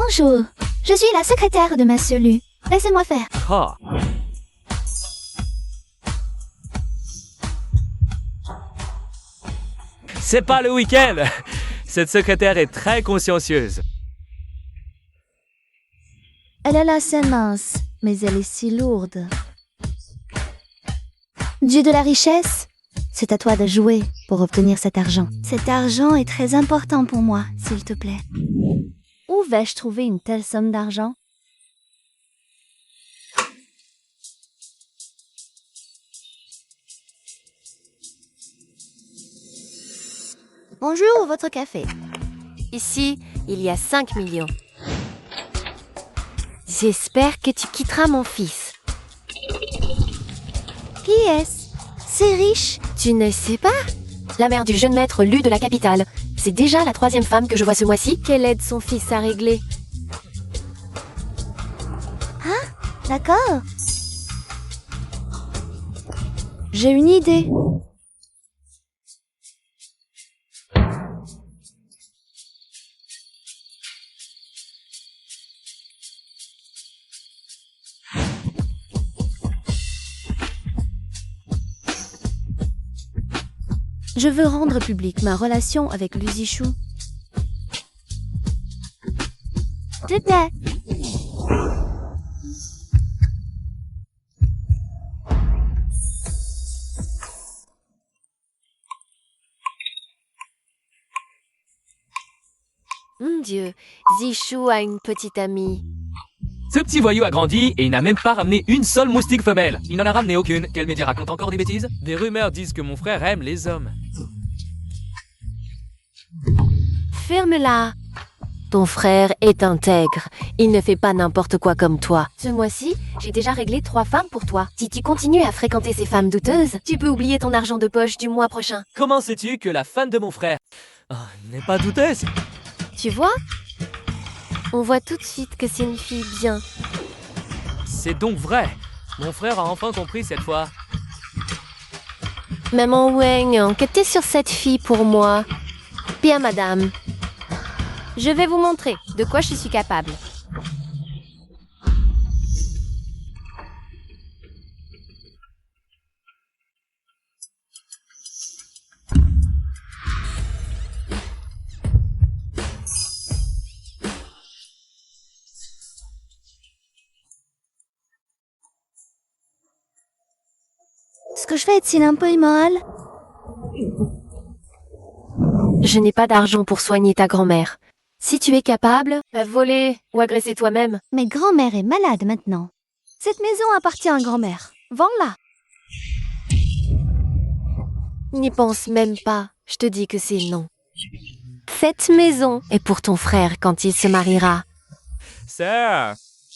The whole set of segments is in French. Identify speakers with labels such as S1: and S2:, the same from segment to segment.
S1: Bonjour, je suis la secrétaire de Monsieur Lu. Laissez-moi faire.
S2: Ah. C'est pas le week-end. Cette secrétaire est très consciencieuse.
S3: Elle a la scène mince, mais elle est si lourde.
S1: Dieu de la richesse, c'est à toi de jouer pour obtenir cet argent. Cet argent est très important pour moi, s'il te plaît.
S3: Où vais-je trouver une telle somme d'argent?
S1: Bonjour, votre café.
S4: Ici, il y a 5 millions. J'espère que tu quitteras mon fils.
S1: Qui est-ce? C'est riche.
S4: Tu ne sais pas? La mère du jeune maître Lu de la capitale. C'est déjà la 3e femme que je vois ce mois-ci qu'elle aide son fils à régler.
S1: D'accord. J'ai une idée.
S3: Je veux rendre publique ma relation avec Lu Zhichu.
S1: S'il te plaît.
S4: Mon Dieu, Zhichu a une petite amie.
S2: Ce petit voyou a grandi et il n'a même pas ramené une seule moustique femelle. Il n'en a ramené aucune. Quel média raconte encore des bêtises? Des rumeurs disent que mon frère aime les hommes.
S4: Ferme-la. Ton frère est intègre. Il ne fait pas n'importe quoi comme toi. Ce mois-ci, j'ai déjà réglé 3 femmes pour toi. Si tu continues à fréquenter ces femmes douteuses, tu peux oublier ton argent de poche du mois prochain.
S2: Comment sais-tu que la fan de mon frère n'est pas douteuse?
S4: Tu vois? On voit tout de suite que c'est une fille bien.
S2: C'est donc vrai. Mon frère a enfin compris cette fois.
S4: Maman Weng, enquêtez sur cette fille pour moi. Bien, madame. Je vais vous montrer de quoi je suis capable.
S1: Ce que je fais est-il un peu immoral?
S4: Je n'ai pas d'argent pour soigner ta grand-mère. Si tu es capable, va voler ou agresser toi-même.
S1: Mais grand-mère est malade maintenant. Cette maison appartient à grand-mère. Vends-la.
S4: N'y pense même pas. Je te dis que c'est non. Cette maison est pour ton frère quand il se mariera.
S2: Sœur,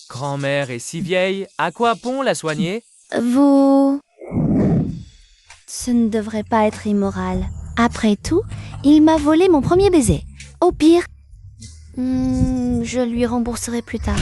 S2: grand-mère est si vieille, à quoi bon la soigner?
S1: Vous... Ce ne devrait pas être immoral. Après tout, il m'a volé mon premier baiser. Au pire, je lui rembourserai plus tard.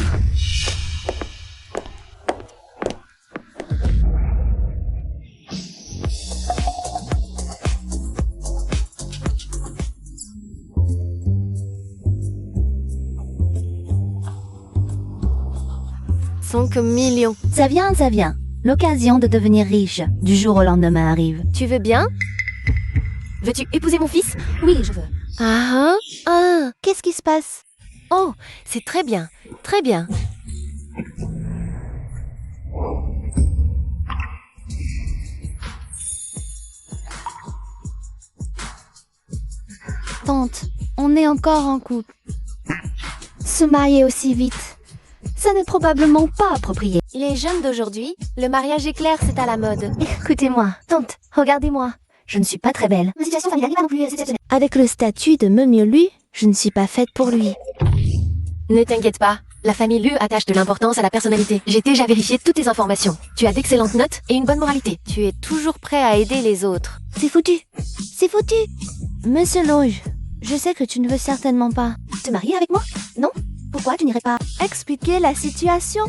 S4: Cinq millions.
S1: Ça vient, ça vient. L'occasion de devenir riche du jour au lendemain arrive.
S4: Tu veux bien? Veux-tu épouser mon fils?
S1: Oui, je veux. Qu'est-ce qui se passe?
S4: Oh, c'est très bien, très bien.
S1: Tante, on est encore en couple. Se marier aussi vite, ça n'est probablement pas approprié.
S4: Les jeunes d'aujourd'hui, le mariage éclair, c'est à la mode.
S1: Écoutez-moi, tante, regardez-moi. Je ne suis pas très belle. Ma situation familiale n'est pas non plus exceptionnelle. Avec le statut de Monsieur Lu, je ne suis pas faite pour lui.
S4: Ne t'inquiète pas, la famille Lu attache de l'importance à la personnalité. J'ai déjà vérifié toutes tes informations. Tu as d'excellentes notes et une bonne moralité. Tu es toujours prêt à aider les autres.
S1: C'est foutu. C'est foutu. Monsieur Lu, je sais que tu ne veux certainement pas te marier avec moi, non? Pourquoi tu n'irais pas expliquer la situation?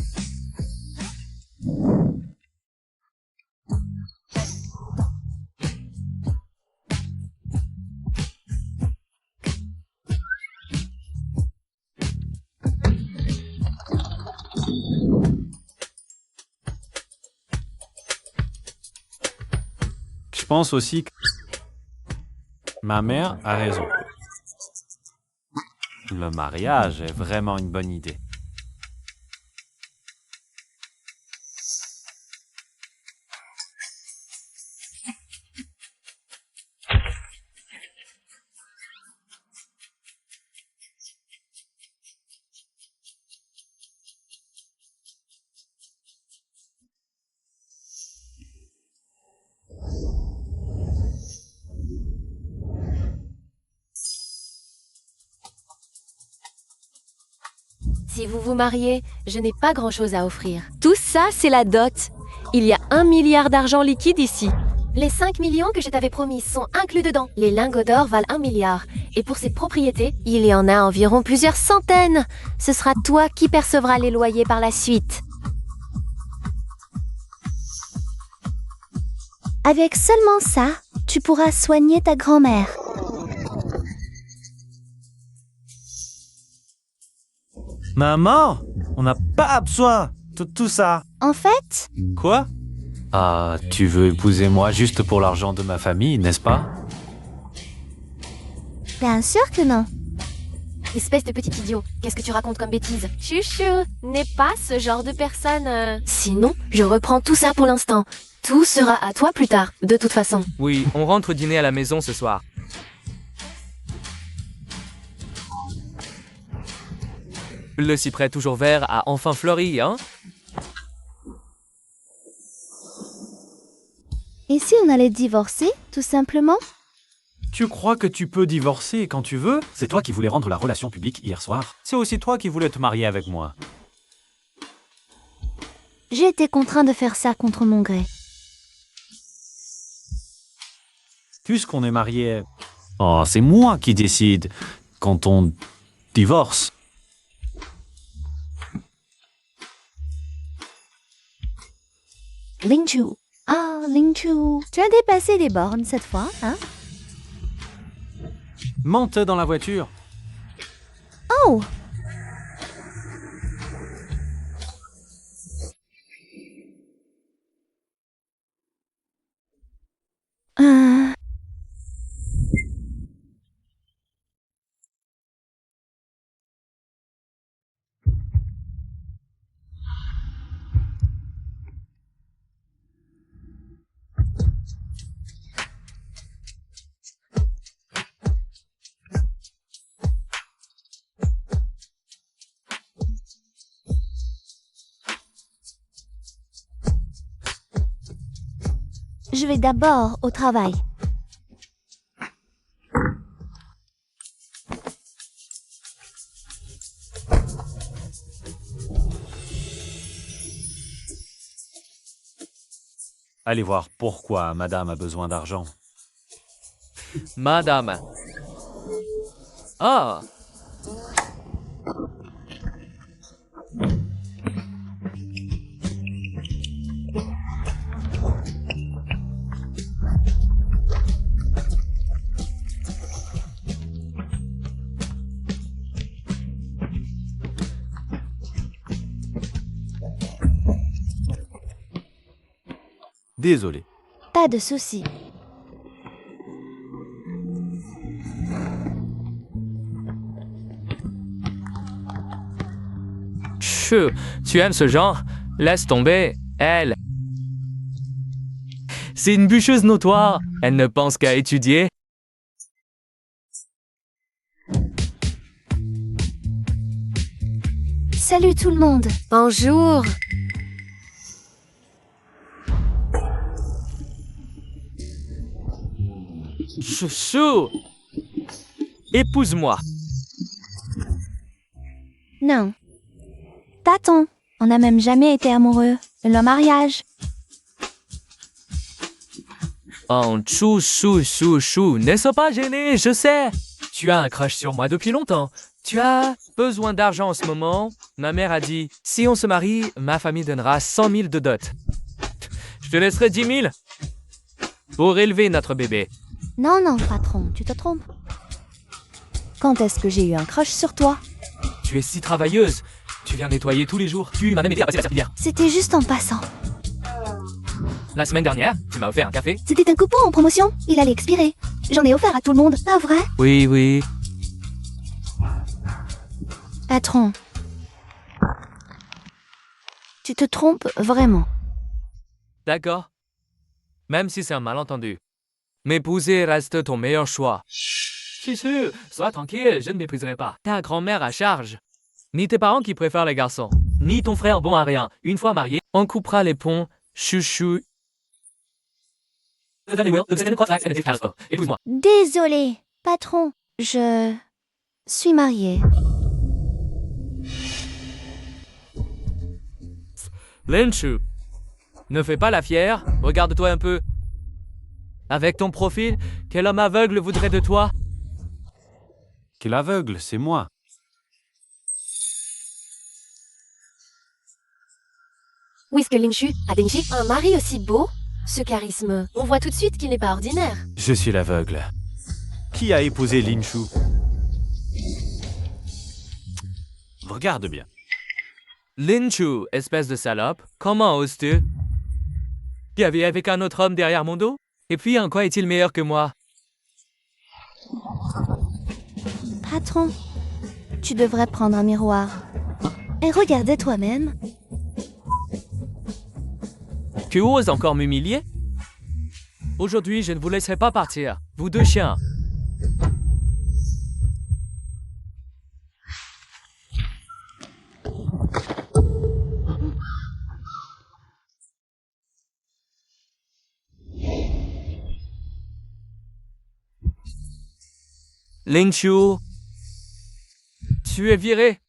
S5: pense aussi que ma mère a raison. Le mariage est vraiment une bonne idée.
S4: Si vous vous mariez, je n'ai pas grand-chose à offrir. Tout ça, c'est la dot. Il y a 1 milliard d'argent liquide ici. Les 5 millions que je t'avais promis sont inclus dedans. Les lingots d'or valent 1 milliard. Et pour ces propriétés, il y en a environ plusieurs centaines. Ce sera toi qui percevras les loyers par la suite.
S3: Avec seulement ça, tu pourras soigner ta grand-mère.
S5: Maman, on n'a pas besoin de tout ça.
S3: En fait,
S5: Quoi? Ah, tu veux épouser moi juste pour l'argent de ma famille, n'est-ce pas?
S3: bien sûr que non.
S4: Espèce de petit idiot, qu'est-ce que tu racontes comme bêtise? Chouchou, n'est pas ce genre de personne. Sinon, je reprends tout ça pour l'instant. Tout sera à toi plus tard, de toute façon.
S2: Oui, on rentre dîner à la maison ce soir. Le cyprès toujours vert a enfin fleuri, hein?
S3: Et si on allait divorcer, tout simplement?
S5: Tu crois que tu peux divorcer quand tu veux? C'est toi qui voulais rendre la relation publique hier soir. C'est aussi toi qui voulais te marier avec moi.
S3: J'ai été contraint de faire ça contre mon gré.
S5: Puisqu'on est mariés... Oh, c'est moi qui décide quand on divorce.
S3: Lingchu. Ah, Lingchu. Tu as dépassé les bornes cette fois, hein?
S5: Monte dans la voiture.
S3: Oh! Je vais d'abord au travail.
S5: Allez voir pourquoi madame a besoin d'argent.
S2: Madame. Ah!
S5: Désolé.
S3: Pas de souci.
S2: Chou, tu aimes ce genre? Laisse tomber, elle. C'est une bûcheuse notoire. Elle ne pense qu'à étudier.
S3: Salut tout le monde.
S4: Bonjour.
S2: Chouchou! Épouse-moi.
S3: Non. Tâton. On n'a même jamais été amoureux. Le mariage.
S2: Oh, chou, chou, chou, chou. Ne sois pas gêné, je sais. Tu as un crush sur moi depuis longtemps. Tu as besoin d'argent en ce moment. Ma mère a dit, si on se marie, ma famille donnera 100 000 de dot. Je te laisserai 10 000 pour élever notre bébé.
S3: Non, non, patron, tu te trompes. Quand est-ce que j'ai eu un crush sur toi?
S2: Tu es si travailleuse. Tu viens nettoyer tous les jours. Tu m'as même aidé à passer la serpillière.
S3: C'était juste en passant.
S2: La semaine dernière, tu m'as offert un café.
S1: C'était un coupon en promotion. Il allait expirer. J'en ai offert à tout le monde, pas vrai?
S2: Oui, oui.
S1: Patron. Tu te trompes vraiment.
S2: D'accord. Même si c'est un malentendu. M'épouser reste ton meilleur choix. Si, sois tranquille, je ne m'épuiserai pas. Ta grand-mère à charge. Ni tes parents qui préfèrent les garçons, ni ton frère bon à rien. Une fois marié, on coupera les ponts. Chouchou. Épouse-moi.
S1: Désolé, patron. Je suis mariée.
S2: Linshu, ne fais pas la fière, regarde-toi un peu. Avec ton profil, quel homme aveugle voudrait de toi?
S5: Quel aveugle, c'est moi.
S4: Whisk Linshu a Denji un mari aussi beau? Ce charisme, on voit tout de suite qu'il n'est pas ordinaire.
S5: Je suis l'aveugle. Qui a épousé Linshu? Regarde bien.
S2: Linshu, espèce de salope, comment oses-tu? Tu as vu avec un autre homme derrière mon dos? Et puis, en quoi est-il meilleur que moi?
S1: Patron, tu devrais prendre un miroir et regarder toi-même.
S2: Tu oses encore m'humilier? Aujourd'hui, je ne vous laisserai pas partir, vous deux chiens. Linshu, tu es viré.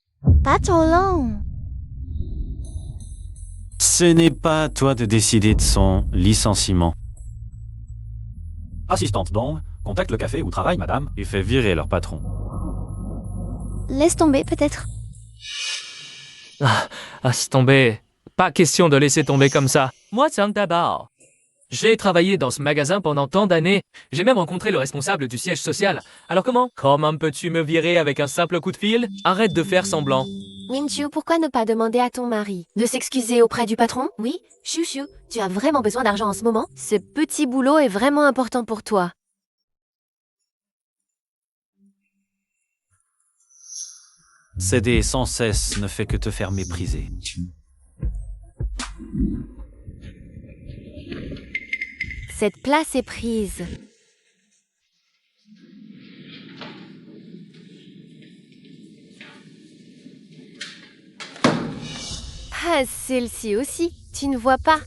S1: Pas trop long.
S5: Ce n'est pas à toi de décider de son licenciement. Assistante donc, contacte le café où travaille madame et fait virer leur patron.
S1: Laisse tomber peut-être.
S2: C'est tombé. Pas question de laisser tomber comme ça. Moi, Zhang Dabao. J'ai travaillé dans ce magasin pendant tant d'années. J'ai même rencontré le responsable du siège social. Alors comment peux-tu me virer avec un simple coup de fil? Arrête de faire semblant.
S4: Linshu, pourquoi ne pas demander à ton mari de s'excuser auprès du patron? Oui, Chouchou, tu as vraiment besoin d'argent en ce moment? Ce petit boulot est vraiment important pour toi.
S5: Céder sans cesse ne fait que te faire mépriser.
S4: Cette place est prise. Ah, celle-ci aussi, tu ne vois pas.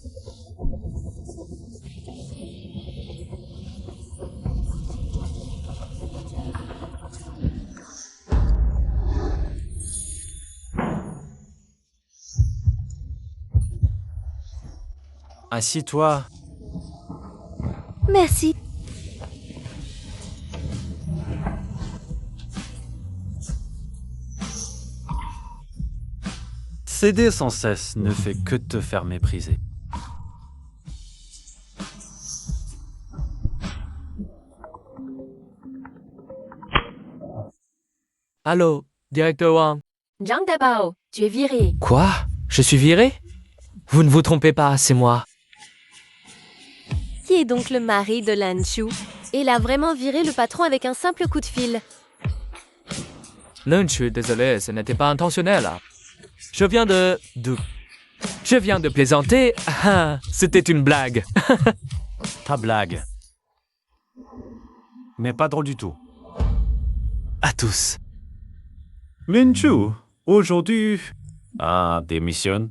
S5: Assis-toi.
S1: Merci.
S5: Céder sans cesse ne fait que te faire mépriser.
S2: Allô, directeur Wang.
S4: Zhang Dabao, tu es viré.
S2: Quoi? Je suis viré? Vous ne vous trompez pas, c'est moi.
S4: Qui est donc le mari de Linshu? Il a vraiment viré le patron avec un simple coup de fil.
S2: Linshu, désolé, ce n'était pas intentionnel. Je viens de plaisanter. Ah, c'était une blague.
S5: Ta blague. Mais pas drôle du tout.
S2: À tous.
S5: Linshu, aujourd'hui... démissionne.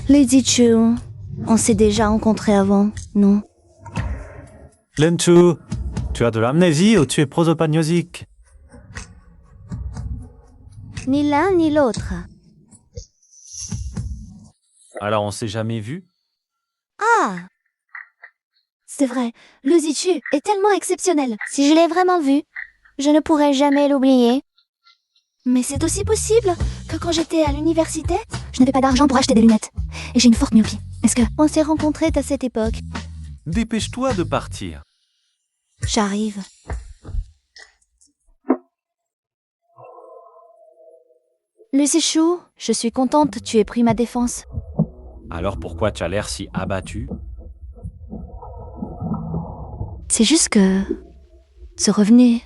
S1: Lady Chu, on s'est déjà rencontrés avant, non?
S5: Linshu, tu as de l'amnésie ou tu es prosopagnosique?
S1: Ni l'un ni l'autre.
S5: Alors on s'est jamais vu?
S1: Ah! C'est vrai, le Zichu est tellement exceptionnel. Si je l'ai vraiment vu, je ne pourrai jamais l'oublier. Mais c'est aussi possible que quand j'étais à l'université, je n'avais pas d'argent pour acheter des lunettes. Et j'ai une forte myopie. Est-ce que on s'est rencontrés à cette époque?
S5: Dépêche-toi de partir.
S1: J'arrive. Lucy Chou, je suis contente tu aies pris ma défense.
S5: Alors pourquoi tu as l'air si abattu?
S1: C'est juste que ce revenu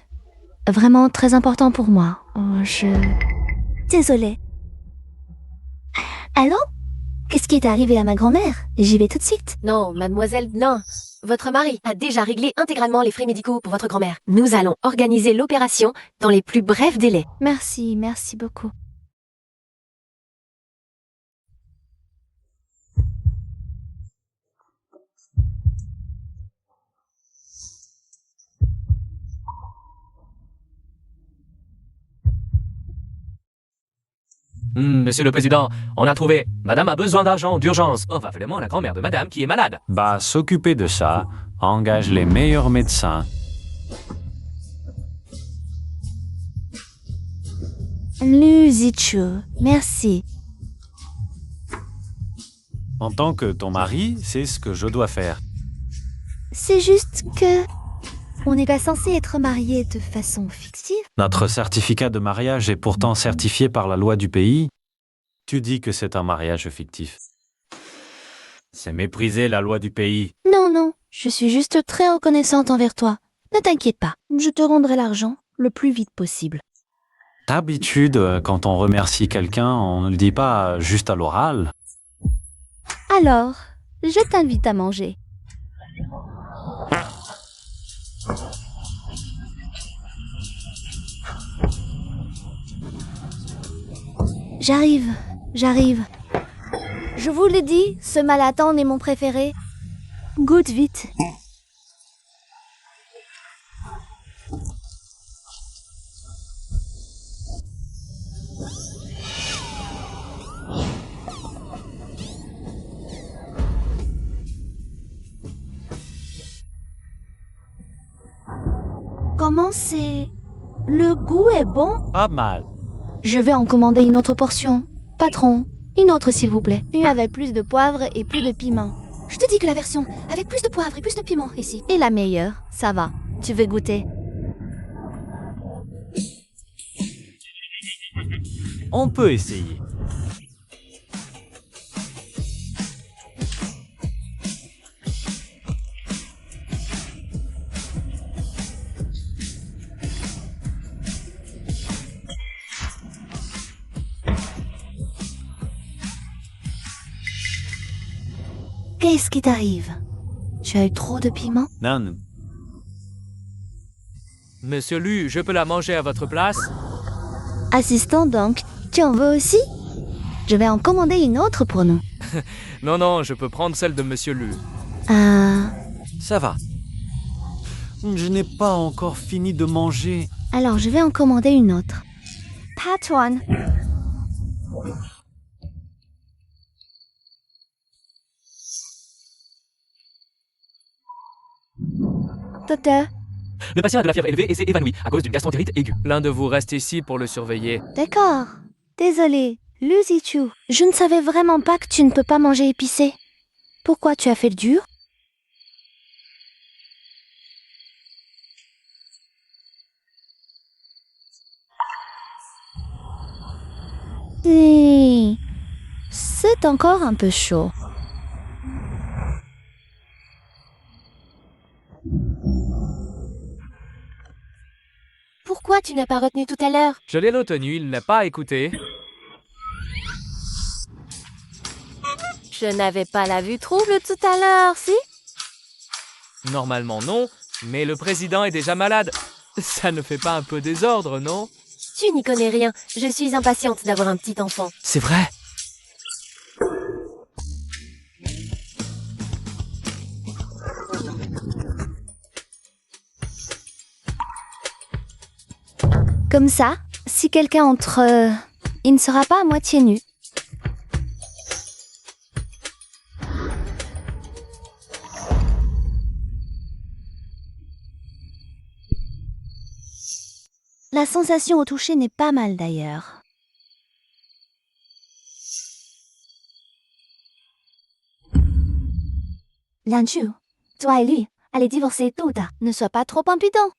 S1: est vraiment très important pour moi. Désolée. Allô? Qu'est-ce qui est arrivé à ma grand-mère? J'y vais tout de suite.
S4: Non, mademoiselle, non. Votre mari a déjà réglé intégralement les frais médicaux pour votre grand-mère. Nous allons organiser l'opération dans les plus brefs délais.
S1: Merci beaucoup.
S2: Monsieur le Président, on a trouvé. Madame a besoin d'argent d'urgence. Oh, va vraiment la grand-mère de Madame qui est malade.
S5: Bah, s'occuper de ça, engage les meilleurs médecins.
S1: Lucy Chou, merci.
S5: En tant que ton mari, c'est ce que je dois faire.
S1: C'est juste que... On n'est pas censé être mariés de façon fictive.
S5: Notre certificat de mariage est pourtant certifié par la loi du pays. Tu dis que c'est un mariage fictif. C'est mépriser la loi du pays.
S1: Non, je suis juste très reconnaissante envers toi. Ne t'inquiète pas, je te rendrai l'argent le plus vite possible.
S5: D'habitude, quand on remercie quelqu'un, on ne le dit pas juste à l'oral.
S1: Alors, je t'invite à manger. J'arrive. Je vous l'ai dit, ce Malaton est mon préféré. Goûte vite. Comment c'est? Le goût est bon?
S5: Pas mal.
S1: Je vais en commander une autre portion. Patron, une autre s'il vous plaît. Une avec plus de poivre et plus de piment. Je te dis que la version avec plus de poivre et plus de piment ici est la meilleure. Ça va. Tu veux goûter?
S5: On peut essayer.
S1: Qu'est-ce qui t'arrive? Tu as eu trop de piment?
S5: Non.
S2: Monsieur Lu, je peux la manger à votre place?
S1: Assistant donc, tu en veux aussi? Je vais en commander une autre pour nous.
S2: Non, je peux prendre celle de Monsieur Lu.
S5: Ça va. Je n'ai pas encore fini de manger.
S1: Alors je vais en commander une autre. Patron. Docteur,
S2: Le patient a de la fièvre élevée et s'est évanoui à cause d'une gastroentérite aiguë. L'un de vous reste ici pour le surveiller.
S1: d'accord. Désolée, Lucy Chou. Je ne savais vraiment pas que tu ne peux pas manger épicé. Pourquoi tu as fait le dur? Si. C'est encore un peu chaud.
S4: Pourquoi tu n'as pas retenu tout à l'heure?
S2: Je l'ai retenu, il n'a pas écouté.
S4: Je n'avais pas la vue trouble tout à l'heure, si?
S2: Normalement non, mais le président est déjà malade. Ça ne fait pas un peu désordre, non?
S4: Tu n'y connais rien. Je suis impatiente d'avoir un petit enfant.
S2: C'est vrai.
S1: Comme ça, si quelqu'un entre, il ne sera pas à moitié nu. La sensation au toucher n'est pas mal d'ailleurs. Lianchu, toi et lui, allez divorcer tôt ou tard. Ne sois pas trop impudent.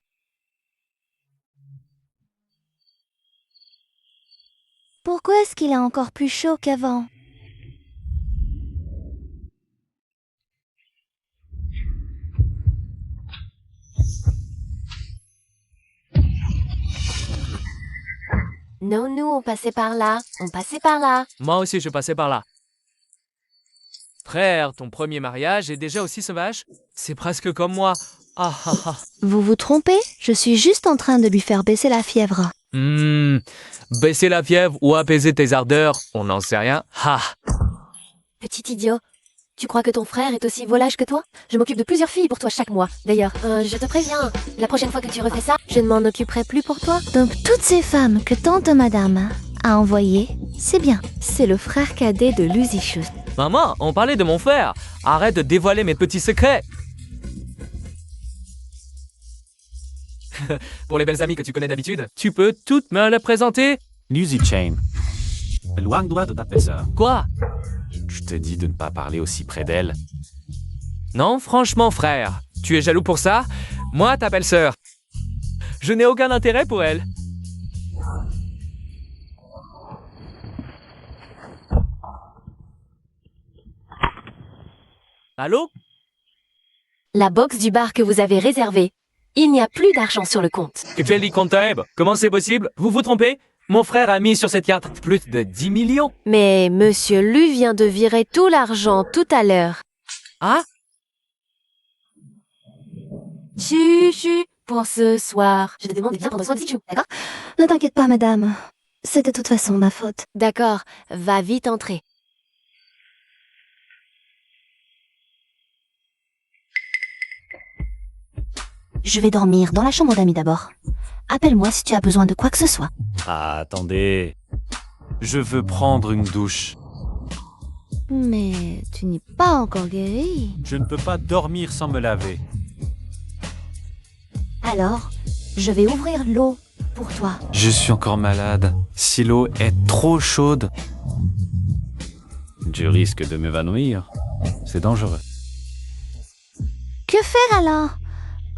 S1: Pour
S3: Pourquoi est-ce qu'il est encore plus chaud qu'avant?
S4: Non, nous, on passait par là. On passait par là.
S2: Moi aussi, je passais par là. Frère, ton premier mariage est déjà aussi sauvage? C'est presque comme moi. Ah ah ah.
S3: Vous vous trompez? Je suis juste en train de lui faire baisser la fièvre.
S2: Baisser la fièvre ou apaiser tes ardeurs, on n'en sait rien. Ah.
S4: Petit idiot. Tu crois que ton frère est aussi volage que toi? Je m'occupe de plusieurs filles pour toi chaque mois. D'ailleurs, je te préviens, la prochaine fois que tu refais ça, je ne m'en occuperai plus pour toi.
S3: Donc toutes ces femmes que tante madame a envoyées, c'est bien. C'est le frère cadet de Lucius.
S2: Maman, on parlait de mon frère. Arrête de dévoiler mes petits secrets. Pour les belles amies que tu connais d'habitude, tu peux toutes me les présenter?
S5: Lucy Chain, éloigne-toi de ta belle-sœur.
S2: Quoi?
S5: Je te dis de ne pas parler aussi près d'elle.
S2: Non, franchement, frère. Tu es jaloux pour ça? Moi, ta belle-sœur. Je n'ai aucun intérêt pour elle. Allô?
S4: La box du bar que vous avez réservée. Il n'y a plus d'argent sur le compte.
S2: Kelly Contaib, comment c'est possible? Vous vous trompez? Mon frère a mis sur cette carte plus de 10 millions.
S4: Mais Monsieur Lu vient de virer tout l'argent tout à l'heure.
S2: Ah?
S4: Chuchu, pour ce soir. Je te demande de bien prendre soin de Tichou, d'accord?
S3: Ne t'inquiète pas madame, c'est de toute façon ma faute.
S4: D'accord, va vite entrer.
S3: Je vais dormir dans la chambre d'amis d'abord. Appelle-moi si tu as besoin de quoi que ce soit.
S5: Ah, attendez. Je veux prendre une douche.
S3: Mais tu n'es pas encore guéri.
S5: Je ne peux pas dormir sans me laver.
S3: Alors, je vais ouvrir l'eau pour toi.
S5: Je suis encore malade. Si l'eau est trop chaude, je risque de m'évanouir. C'est dangereux.
S3: Que faire alors?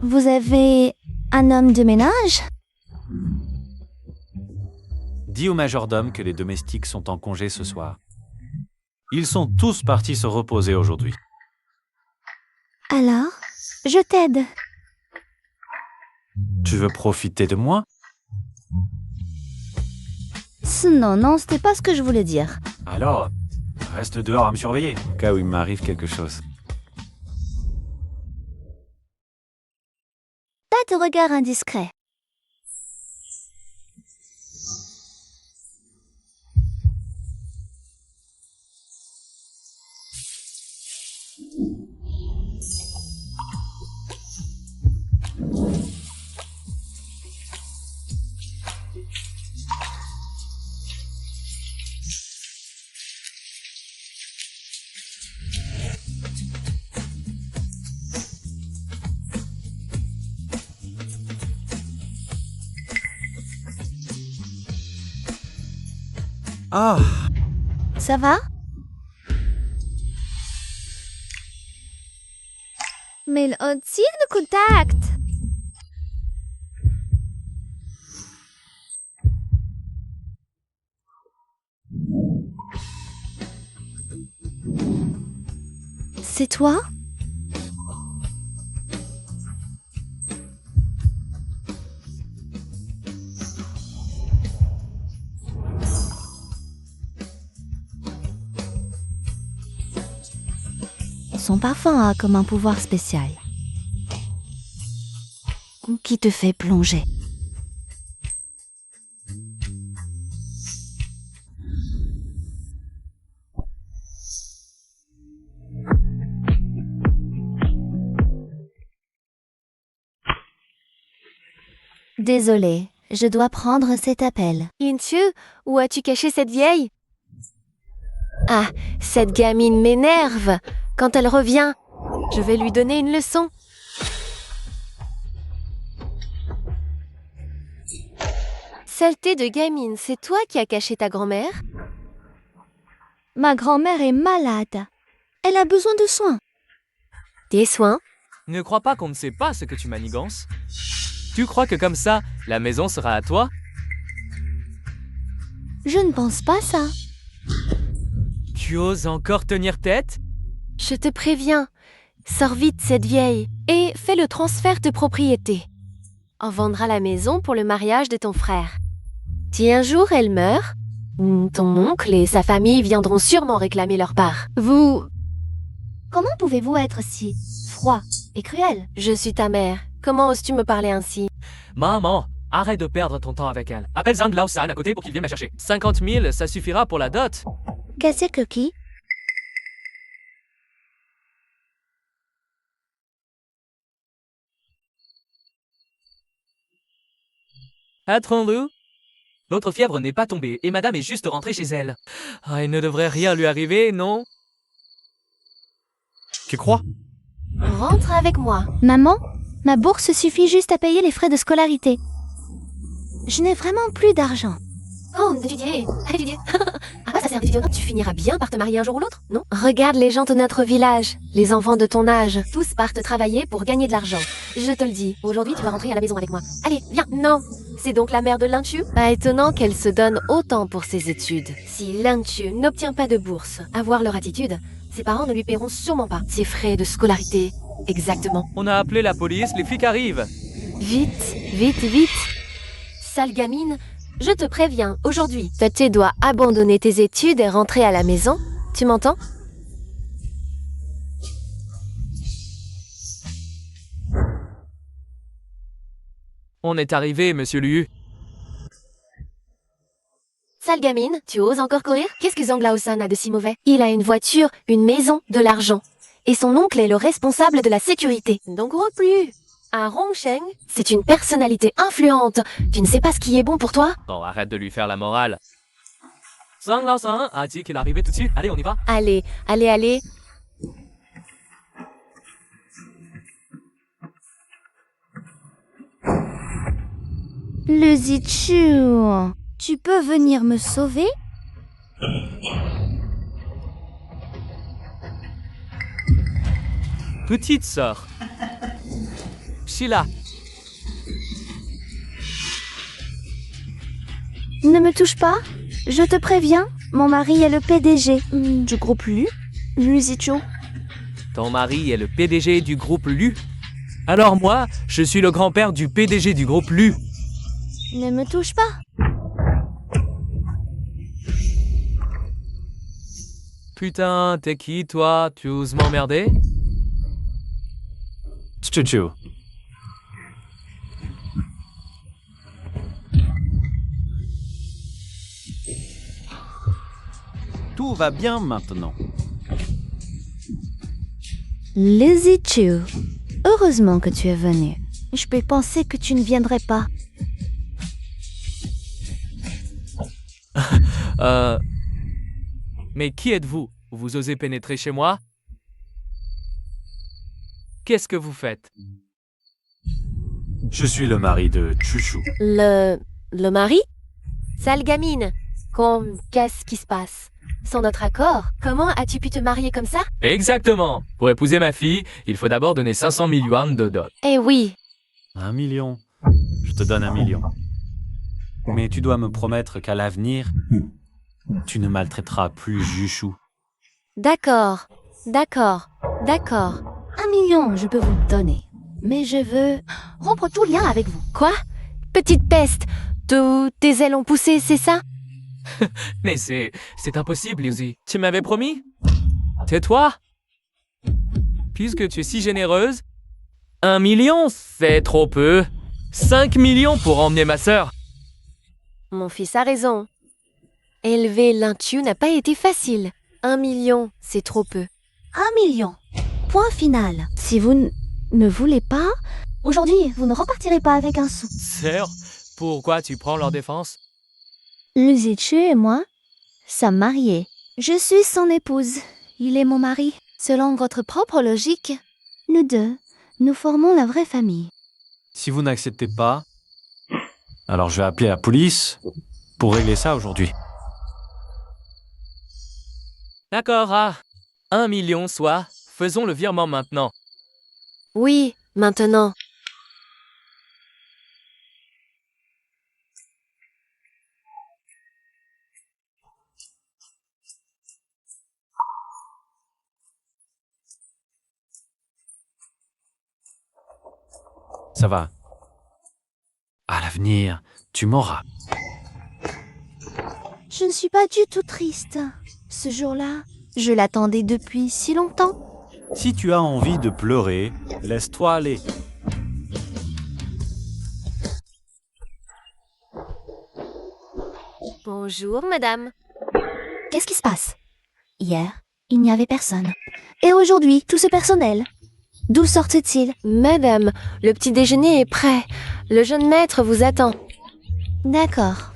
S3: Vous avez un homme de ménage?
S5: Dis au majordome que les domestiques sont en congé ce soir. Ils sont tous partis se reposer aujourd'hui.
S3: Alors, je t'aide.
S5: Tu veux profiter de moi?
S3: Non, c'était pas ce que je voulais dire.
S5: Alors, reste dehors à me surveiller, au cas où il m'arrive quelque chose.
S3: Pas de regard indiscret.
S5: Ah!
S3: Ça va? Mais le tire de contact. C'est toi? Son parfum a comme un pouvoir spécial qui te fait plonger. Désolée, je dois prendre cet appel.
S4: Intu, où as-tu caché cette vieille? Ah, cette gamine m'énerve. Quand elle revient, je vais lui donner une leçon. Saleté de gamine, c'est toi qui as caché ta grand-mère?
S3: Ma grand-mère est malade. Elle a besoin de soins.
S4: Des soins?
S2: Ne crois pas qu'on ne sait pas ce que tu manigances. Tu crois que comme ça, la maison sera à toi?
S1: Je ne pense pas ça.
S2: Tu oses encore tenir tête?
S4: Je te préviens, sors vite cette vieille et fais le transfert de propriété. On vendra la maison pour le mariage de ton frère. Si un jour elle meurt, ton oncle et sa famille viendront sûrement réclamer leur part.
S1: Comment pouvez-vous être si froid et cruel?
S4: Je suis ta mère. Comment oses-tu me parler ainsi?
S2: Maman, arrête de perdre ton temps avec elle. Appelle Zhang Lao-san à côté pour qu'il vienne me chercher. 50 000, ça suffira pour la dot.
S1: Qu'est-ce que qui?
S2: Attends-le. L'autre fièvre n'est pas tombée et madame est juste rentrée chez elle. Ah, il ne devrait rien lui arriver, non?
S5: Tu crois?
S4: Rentre avec moi.
S1: Maman, ma bourse suffit juste à payer les frais de scolarité. Je n'ai vraiment plus d'argent.
S4: Oh, d'étudier. Allez étudier. Ah, ça sert d'étudiant. Tu finiras bien par te marier un jour ou l'autre, non? Regarde les gens de notre village, les enfants de ton âge. Tous partent travailler pour gagner de l'argent. Je te le dis, aujourd'hui tu vas rentrer à la maison avec moi. Allez, viens. Non. C'est donc la mère de Lintu? Pas étonnant qu'elle se donne autant pour ses études. Si Lintu n'obtient pas de bourse, à voir leur attitude, ses parents ne lui paieront sûrement pas ses frais de scolarité. Exactement.
S2: On a appelé la police, les flics arrivent.
S4: Vite, vite, vite. Sale gamine, je te préviens, aujourd'hui, tu dois abandonner tes études et rentrer à la maison. Tu m'entends?
S2: On est arrivé, monsieur Liu.
S4: Sale gamine, tu oses encore courir? Qu'est-ce que Zhang Lao-san a de si mauvais? Il a une voiture, une maison, de l'argent. Et son oncle est le responsable de la sécurité. Donc roule plus. Un Rongsheng, c'est une personnalité influente. Tu ne sais pas ce qui est bon pour toi?
S2: Bon, arrête de lui faire la morale. Zhang Lao-san a dit qu'il arrivait tout de suite. Allez, on y va.
S4: Allez, allez, allez.
S1: Le Zichu, tu peux venir me sauver?
S2: Petite sœur. Sheila.
S1: Ne me touche pas. Je te préviens, mon mari est le PDG du groupe Lu, Zichu.
S2: Ton mari est le PDG du groupe Lu. Alors moi, je suis le grand-père du PDG du groupe Lu.
S1: Ne me touche pas.
S2: Putain, t'es qui, toi? Tu oses m'emmerder?
S5: Chuchu. Tout va bien maintenant.
S1: Le Zichu, heureusement que tu es venu. Je peux penser que tu ne viendrais pas.
S2: Mais qui êtes-vous? Vous osez pénétrer chez moi? Qu'est-ce que vous faites?
S5: Je suis le mari de Chuchu.
S4: Le mari? Sale gamine. Qu'est-ce qui se passe? Sans notre accord, comment as-tu pu te marier comme ça?
S2: Exactement. Pour épouser ma fille, il faut d'abord donner 500 000 yuan de dot.
S4: Eh oui.
S5: 1 million. Je te donne 1 million. Mais tu dois me promettre qu'à l'avenir, tu ne maltraiteras plus Juchou.
S4: D'accord. D'accord. D'accord.
S1: 1 million, je peux vous le donner. Mais je veux rompre tout lien avec vous.
S4: Quoi? Petite peste. Tes ailes ont poussé, c'est ça?
S2: Mais c'est impossible, Lizzie. Tu m'avais promis? Tais-toi. Puisque tu es si généreuse, 1 million, c'est trop peu. 5 millions pour emmener ma sœur.
S4: Mon fils a raison. Élever Lintu n'a pas été facile. 1 million, c'est trop peu.
S1: 1 million. Point final. Si vous ne voulez pas, aujourd'hui, vous ne repartirez pas avec un sou.
S2: Sœur, pourquoi tu prends leur défense?
S1: Le Zichu et moi sommes mariés. Je suis son épouse. Il est mon mari. Selon votre propre logique, nous deux, nous formons la vraie famille.
S5: Si vous n'acceptez pas, alors je vais appeler la police pour régler ça aujourd'hui.
S2: D'accord, 1 million soit. Faisons le virement maintenant.
S4: Oui, maintenant.
S5: Ça va. À l'avenir, tu m'auras.
S1: Je ne suis pas du tout triste. Ce jour-là, je l'attendais depuis si longtemps.
S5: Si tu as envie de pleurer, laisse-toi aller.
S4: Bonjour, madame.
S1: Qu'est-ce qui se passe? Hier, il n'y avait personne. Et aujourd'hui, tout ce personnel. D'où sortent-ils?
S4: Madame, le petit déjeuner est prêt. Le jeune maître vous attend.
S1: D'accord.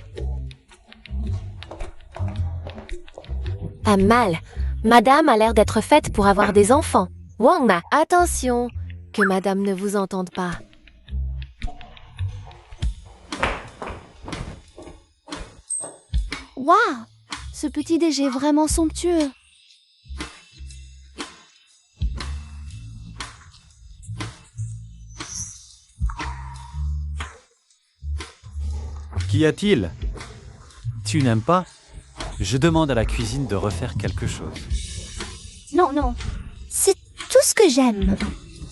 S4: Pas mal. Madame a l'air d'être faite pour avoir des enfants. Wanda, attention, que madame ne vous entende pas.
S1: Waouh! Ce petit déj est vraiment somptueux.
S5: Qu'y a-t-il? Tu n'aimes pas? Je demande à la cuisine de refaire quelque chose.
S1: Non, non. C'est tout ce que j'aime.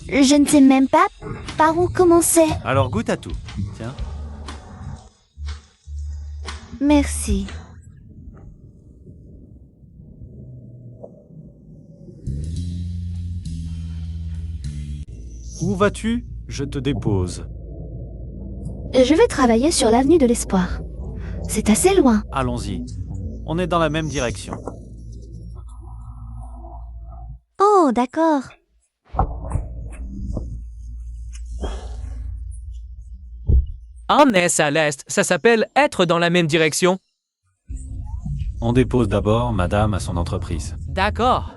S1: Je ne sais même pas par où commencer.
S5: Alors goûte à tout. Tiens.
S1: Merci.
S5: Où vas-tu? Je te dépose.
S1: Je vais travailler sur l'avenue de l'Espoir. C'est assez loin.
S5: Allons-y. On est dans la même direction.
S1: Oh, d'accord.
S2: En est à l'est, ça s'appelle être dans la même direction.
S5: On dépose d'abord madame à son entreprise.
S2: D'accord.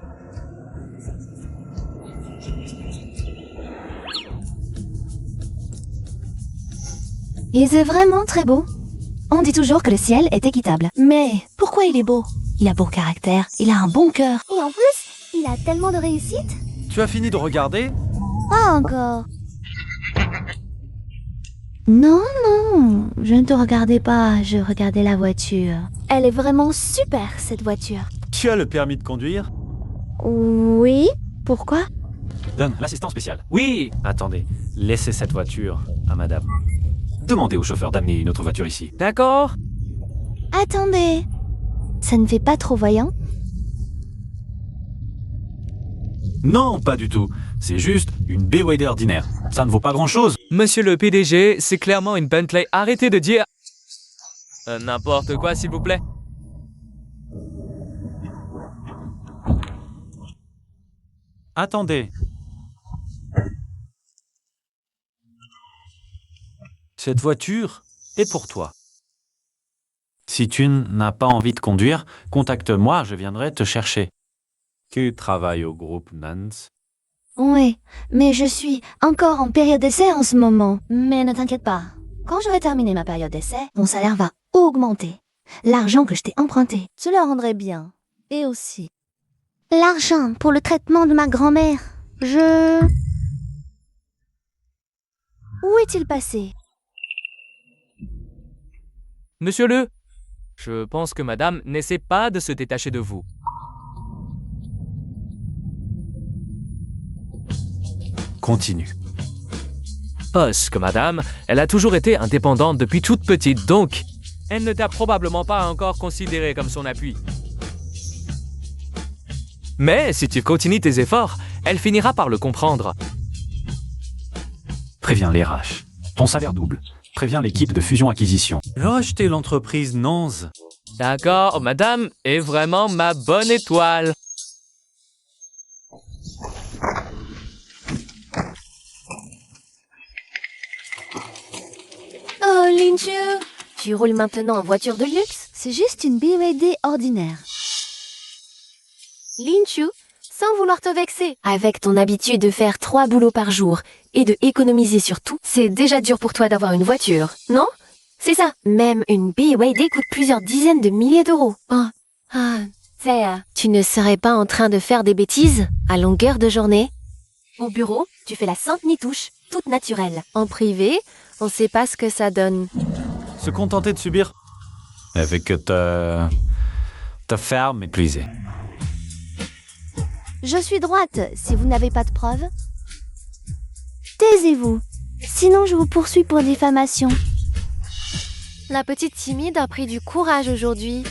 S1: Il est vraiment très beau. On dit toujours que le ciel est équitable. Mais pourquoi il est beau? Il a bon caractère, il a un bon cœur. Et en plus, il a tellement de réussite.
S5: Tu as fini de regarder?
S1: Pas encore. Non, non, je ne te regardais pas, je regardais la voiture. Elle est vraiment super, cette voiture.
S5: Tu as le permis de conduire?
S1: Oui, pourquoi?
S5: Donne l'assistant spécial.
S2: Oui.
S5: Attendez, laissez cette voiture à madame. Demandez au chauffeur d'amener une autre voiture ici.
S2: D'accord.
S1: Attendez, ça ne fait pas trop voyant?
S5: Non, pas du tout. C'est juste une BYD ordinaire. Ça ne vaut pas grand-chose.
S2: Monsieur le PDG, c'est clairement une Bentley. Arrêtez de dire... n'importe quoi, s'il vous plaît.
S5: Attendez. Cette voiture est pour toi. Si tu n'as pas envie de conduire, contacte-moi, je viendrai te chercher. Tu travailles au groupe Nance?
S1: Oui, mais je suis encore en période d'essai en ce moment. Mais ne t'inquiète pas, quand j'aurai terminé ma période d'essai, mon salaire va augmenter. L'argent que je t'ai emprunté, tu le rendrais bien. Et aussi... l'argent pour le traitement de ma grand-mère. Où est-il passé?
S2: Monsieur le... Je pense que madame n'essaie pas de se détacher de vous.
S5: Continue.
S2: Parce que madame, elle a toujours été indépendante depuis toute petite, donc elle ne t'a probablement pas encore considéré comme son appui. Mais si tu continues tes efforts, elle finira par le comprendre.
S5: Préviens les RH. Ton salaire double. Préviens l'équipe de fusion-acquisition. Racheter l'entreprise Nance.
S2: D'accord, madame est vraiment ma bonne étoile.
S4: Oh, Linju, tu roules maintenant en voiture de luxe?
S1: C'est juste une BYD ordinaire.
S4: Linju, sans vouloir te vexer, avec ton habitude de faire 3 boulots par jour et de économiser sur tout, c'est déjà dur pour toi d'avoir une voiture, non? C'est ça. Même une BYD coûte plusieurs dizaines de milliers d'euros. Tu ne serais pas en train de faire des bêtises à longueur de journée? Au bureau, tu fais la sainte nitouche, toute naturelle. En privé, on sait pas ce que ça donne.
S5: Se contenter de subir. Avec ta ferme épuisée.
S1: Je suis droite, si vous n'avez pas de preuves. Taisez-vous. Sinon, je vous poursuis pour diffamation.
S4: La petite timide a pris du courage aujourd'hui.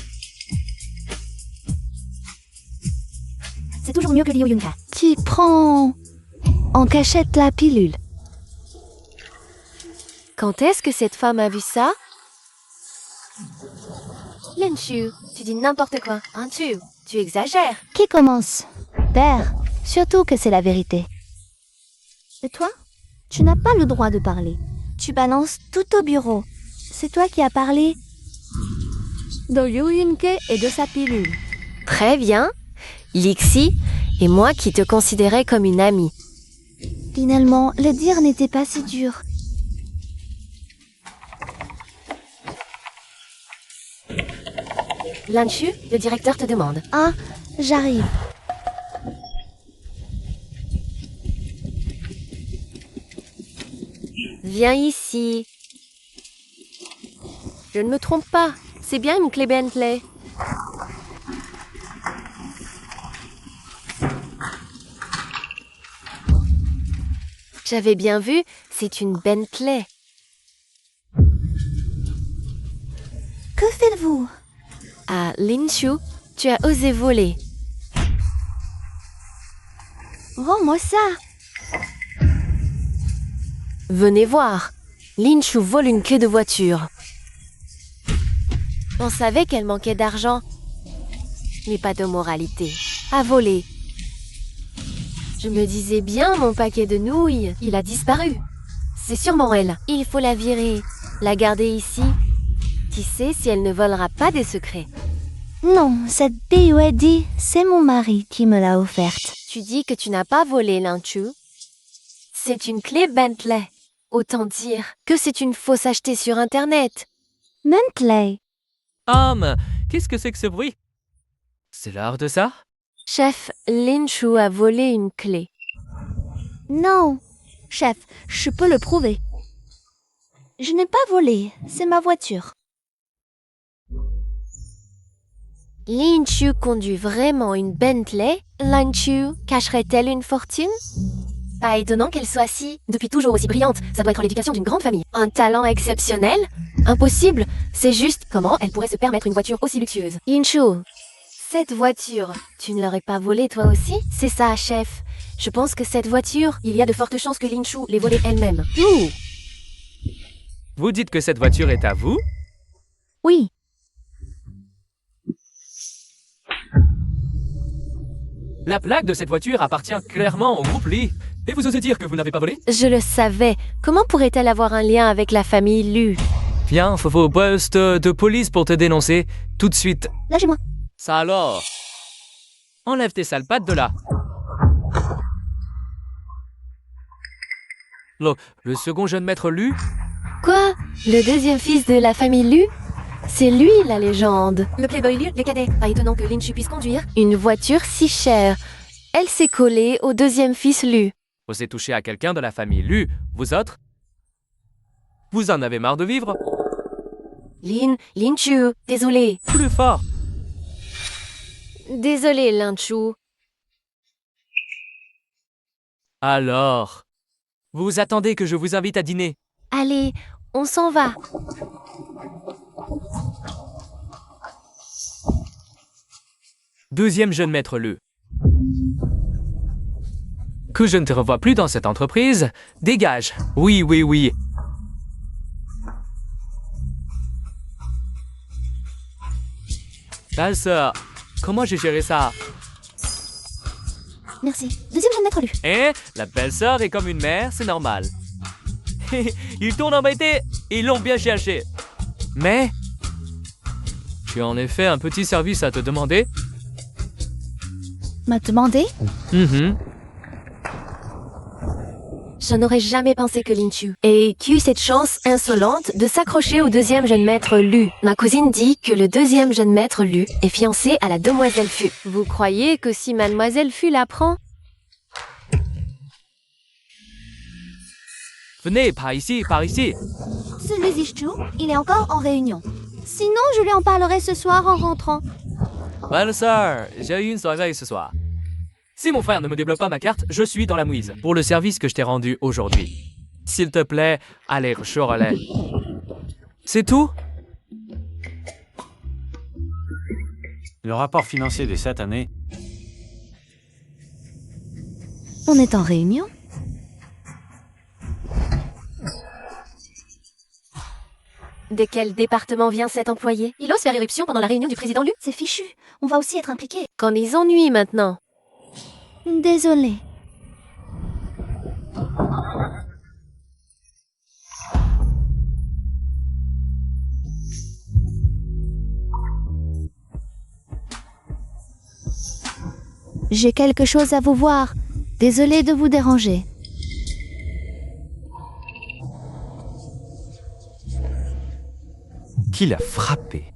S3: C'est toujours mieux que Liu Yunka.
S1: Qui prend en cachette la pilule.
S4: Quand est-ce que cette femme a vu ça? Linshu, tu dis n'importe quoi, hein, tu exagères.
S1: Qui commence? Père, surtout que c'est la vérité. Et toi? Tu n'as pas le droit de parler. Tu balances tout au bureau. C'est toi qui as parlé de Liu Yunke et de sa pilule.
S4: Très bien. Lixi, et moi qui te considérais comme une amie.
S1: Finalement, le dire n'était pas si dur.
S4: Linshu, le directeur te demande.
S1: Ah, j'arrive.
S4: Viens ici. Je ne me trompe pas, c'est bien une clé Bentley. J'avais bien vu, c'est une Bentley.
S1: Que faites-vous?
S4: Ah, Linshu, tu as osé voler.
S1: Rends-moi ça.
S4: Venez voir. Linshu vole une clé de voiture. On savait qu'elle manquait d'argent, mais pas de moralité. À voler. Je me disais bien, mon paquet de nouilles, il a disparu. C'est sûrement elle. Il faut la virer, la garder ici. Qui sait si elle ne volera pas des secrets?
S1: Non, cette BUAD, c'est mon mari qui me l'a offerte.
S4: Tu dis que tu n'as pas volé, Linshu. C'est une clé Bentley. Autant dire que c'est une fausse achetée sur Internet.
S1: Bentley.
S2: Mais qu'est-ce que c'est que ce bruit? C'est l'heure de ça?
S4: Chef, Linshu a volé une clé.
S1: Non, chef, je peux le prouver. Je n'ai pas volé, c'est ma voiture.
S4: Linshu conduit vraiment une Bentley? Linshu cacherait-elle une fortune? Pas étonnant qu'elle soit depuis toujours aussi brillante. Ça doit être l'éducation d'une grande famille. Un talent exceptionnel? Impossible. C'est juste comment elle pourrait se permettre une voiture aussi luxueuse. Linshu, cette voiture, tu ne l'aurais pas volée toi aussi? C'est ça, chef. Je pense que cette voiture, il y a de fortes chances que Linshu l'ait volée elle-même.
S2: Vous dites que cette voiture est à vous?
S1: Oui.
S2: La plaque de cette voiture appartient clairement au groupe Lee. Et vous osez dire que vous n'avez pas volé?
S4: Je le savais. Comment pourrait-elle avoir un lien avec la famille Lu?
S2: Viens, faut au poste de police pour te dénoncer. Tout de suite.
S1: Lâchez-moi.
S2: Ça alors? Enlève tes sales pattes de là. Le second jeune maître Lu?
S4: Quoi? Le deuxième fils de la famille Lu? C'est lui la légende. Le playboy Lu, le cadet. Pas étonnant que Linshu puisse conduire une voiture si chère. Elle s'est collée au deuxième fils Lu.
S2: Osez toucher à quelqu'un de la famille Lu. Vous autres? Vous en avez marre de vivre?
S4: Linshu, désolé.
S2: Plus fort.
S4: Désolé, Linshu.
S2: Alors? Vous attendez que je vous invite à dîner?
S4: Allez, on s'en va.
S2: Deuxième jeune maître Lu. Que je ne te revois plus dans cette entreprise. Dégage. Oui, oui, oui. Belle-sœur, comment j'ai géré ça?
S1: Merci. Deuxième jeune maître Lu.
S2: Hein? La belle-sœur est comme une mère, c'est normal. Ils t'ont embêté, ils l'ont bien cherché. Mais j'ai en effet un petit service à te demander.
S1: M'a demandé?
S4: Je n'aurais jamais pensé que Linshu ait eu cette chance insolente de s'accrocher au deuxième jeune maître Lu. Ma cousine dit que le deuxième jeune maître Lu est fiancé à la demoiselle Fu. Vous croyez que si mademoiselle Fu l'apprend?
S2: Venez, par ici, par ici.
S1: Ce Luzichu, il est encore en réunion. Sinon, je lui en parlerai ce soir en rentrant.
S2: Belle-sœur, j'ai eu une soirée ce soir. Si mon frère ne me débloque pas ma carte, je suis dans la mouise pour le service que je t'ai rendu aujourd'hui. S'il te plaît, allez, Chorale. C'est tout?
S5: Le rapport financier des 7 années,
S1: On est en réunion?
S4: De quel département vient cet employé? Il ose faire éruption pendant la réunion du président Lu?
S1: C'est fichu. On va aussi être impliqués.
S4: Qu'en les ennuis maintenant.
S1: Désolée. J'ai quelque chose à vous voir. Désolée de vous déranger.
S5: qui l'a frappé?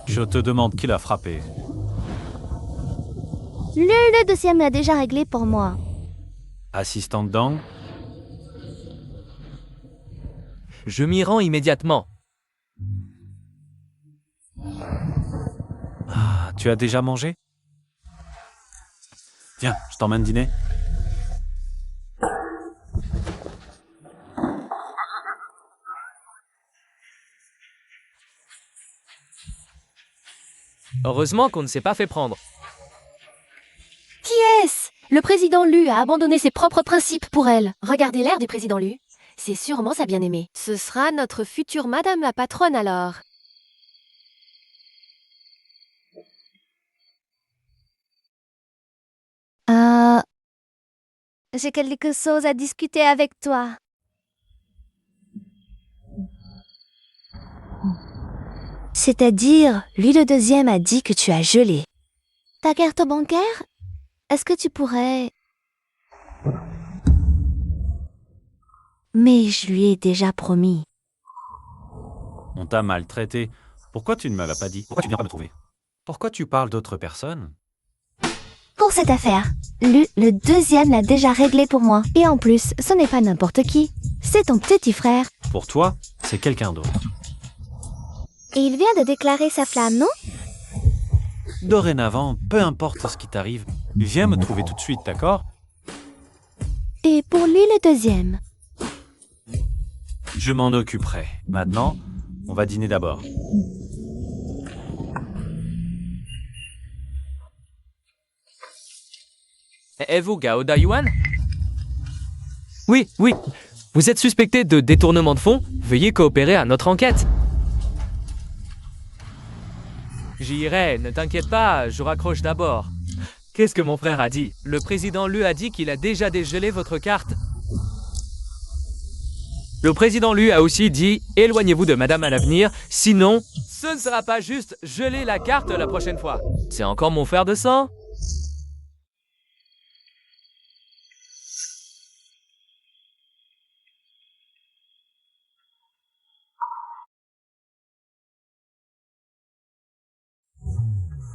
S5: Je te demande qui l'a frappé.
S1: Le dossier me l'a déjà réglé pour moi.
S5: Assistante Dang?
S2: Je m'y rends immédiatement.
S5: Ah, tu as déjà mangé? Viens, je t'emmène dîner.
S2: Heureusement qu'on ne s'est pas fait prendre.
S4: Qui est-ce? Le président Lu a abandonné ses propres principes pour elle. Regardez l'air du président Lu. C'est sûrement sa bien-aimée. Ce sera notre future madame la patronne alors.
S1: J'ai quelque chose à discuter avec toi. C'est-à-dire, lui le deuxième a dit que tu as gelé. Ta carte bancaire? Est-ce que tu pourrais... Mais je lui ai déjà promis.
S5: On t'a maltraité. Pourquoi tu ne me l'as pas dit? Pourquoi tu viens pas me trouver? Pourquoi tu parles d'autres personnes?
S1: Pour cette affaire, lui, le deuxième l'a déjà réglé pour moi. Et en plus, ce n'est pas n'importe qui. C'est ton petit frère.
S5: Pour toi, c'est quelqu'un d'autre.
S1: Et il vient de déclarer sa flamme, non?
S5: Dorénavant, peu importe ce qui t'arrive, viens me trouver tout de suite, d'accord?
S1: Et pour lui le deuxième?
S5: Je m'en occuperai. Maintenant, on va dîner d'abord.
S2: Et vous, Gao Dayuan? Oui, oui. Vous êtes suspecté de détournement de fonds? Veuillez coopérer à notre enquête. J'y irai, ne t'inquiète pas, je raccroche d'abord. Qu'est-ce que mon frère a dit? Le président Lu a dit qu'il a déjà dégelé votre carte. Le président Lu a aussi dit « Éloignez-vous de madame à l'avenir, sinon, ce ne sera pas juste geler la carte la prochaine fois. » C'est encore mon frère de sang?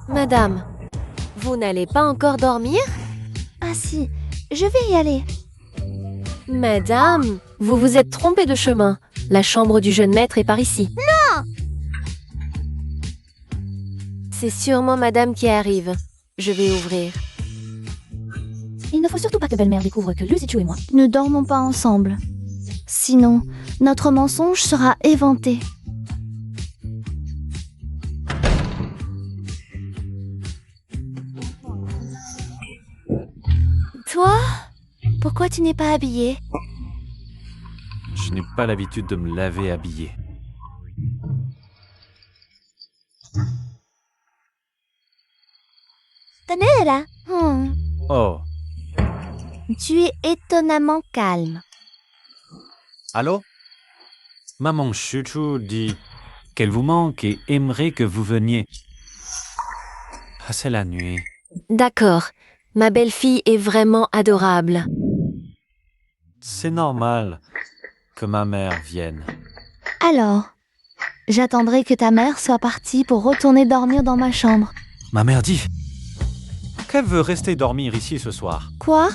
S4: Madame, vous n'allez pas encore dormir?
S1: Ah si, je vais y aller.
S4: Madame, vous vous êtes trompée de chemin. La chambre du jeune maître est par ici. Non! C'est sûrement madame qui arrive. Je vais ouvrir.
S1: Il ne faut surtout pas que belle-mère découvre que Luzichu et moi ne dormons pas ensemble. Sinon, notre mensonge sera éventé. Toi? Pourquoi tu n'es pas habillée?
S5: Je n'ai pas l'habitude de me laver habillé.
S1: Tanera?
S5: Oh,
S1: Tu es étonnamment calme.
S5: allô? Maman Chuchu dit qu'elle vous manque et aimerait que vous veniez. Ah, c'est la nuit.
S4: D'accord. Ma belle-fille est vraiment adorable.
S5: C'est normal que ma mère vienne.
S1: Alors, j'attendrai que ta mère soit partie pour retourner dormir dans ma chambre.
S5: Ma mère dit qu'elle veut rester dormir ici ce soir.
S1: Quoi?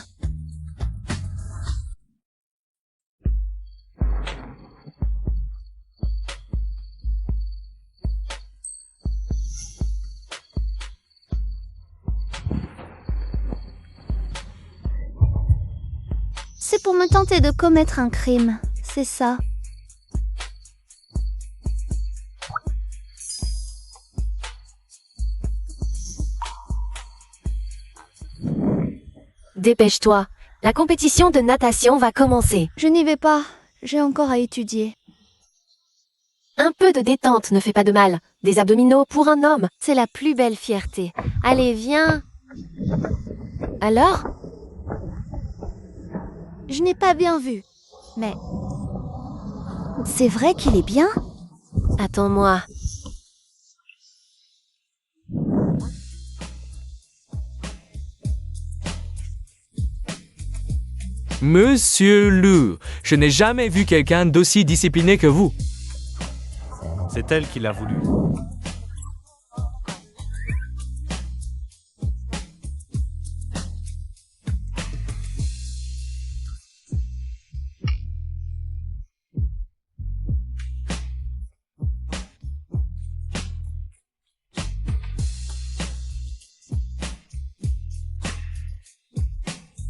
S1: pour me tenter de commettre un crime, c'est ça.
S4: Dépêche-toi. La compétition de natation va commencer.
S1: Je n'y vais pas, j'ai encore à étudier.
S4: Un peu de détente ne fait pas de mal. Des abdominaux pour un homme, c'est la plus belle fierté. Allez, viens. Alors?
S1: Je n'ai pas bien vu, mais... C'est vrai qu'il est bien?
S4: Attends-moi.
S2: Monsieur Lu, je n'ai jamais vu quelqu'un d'aussi discipliné que vous.
S5: C'est elle qui l'a voulu.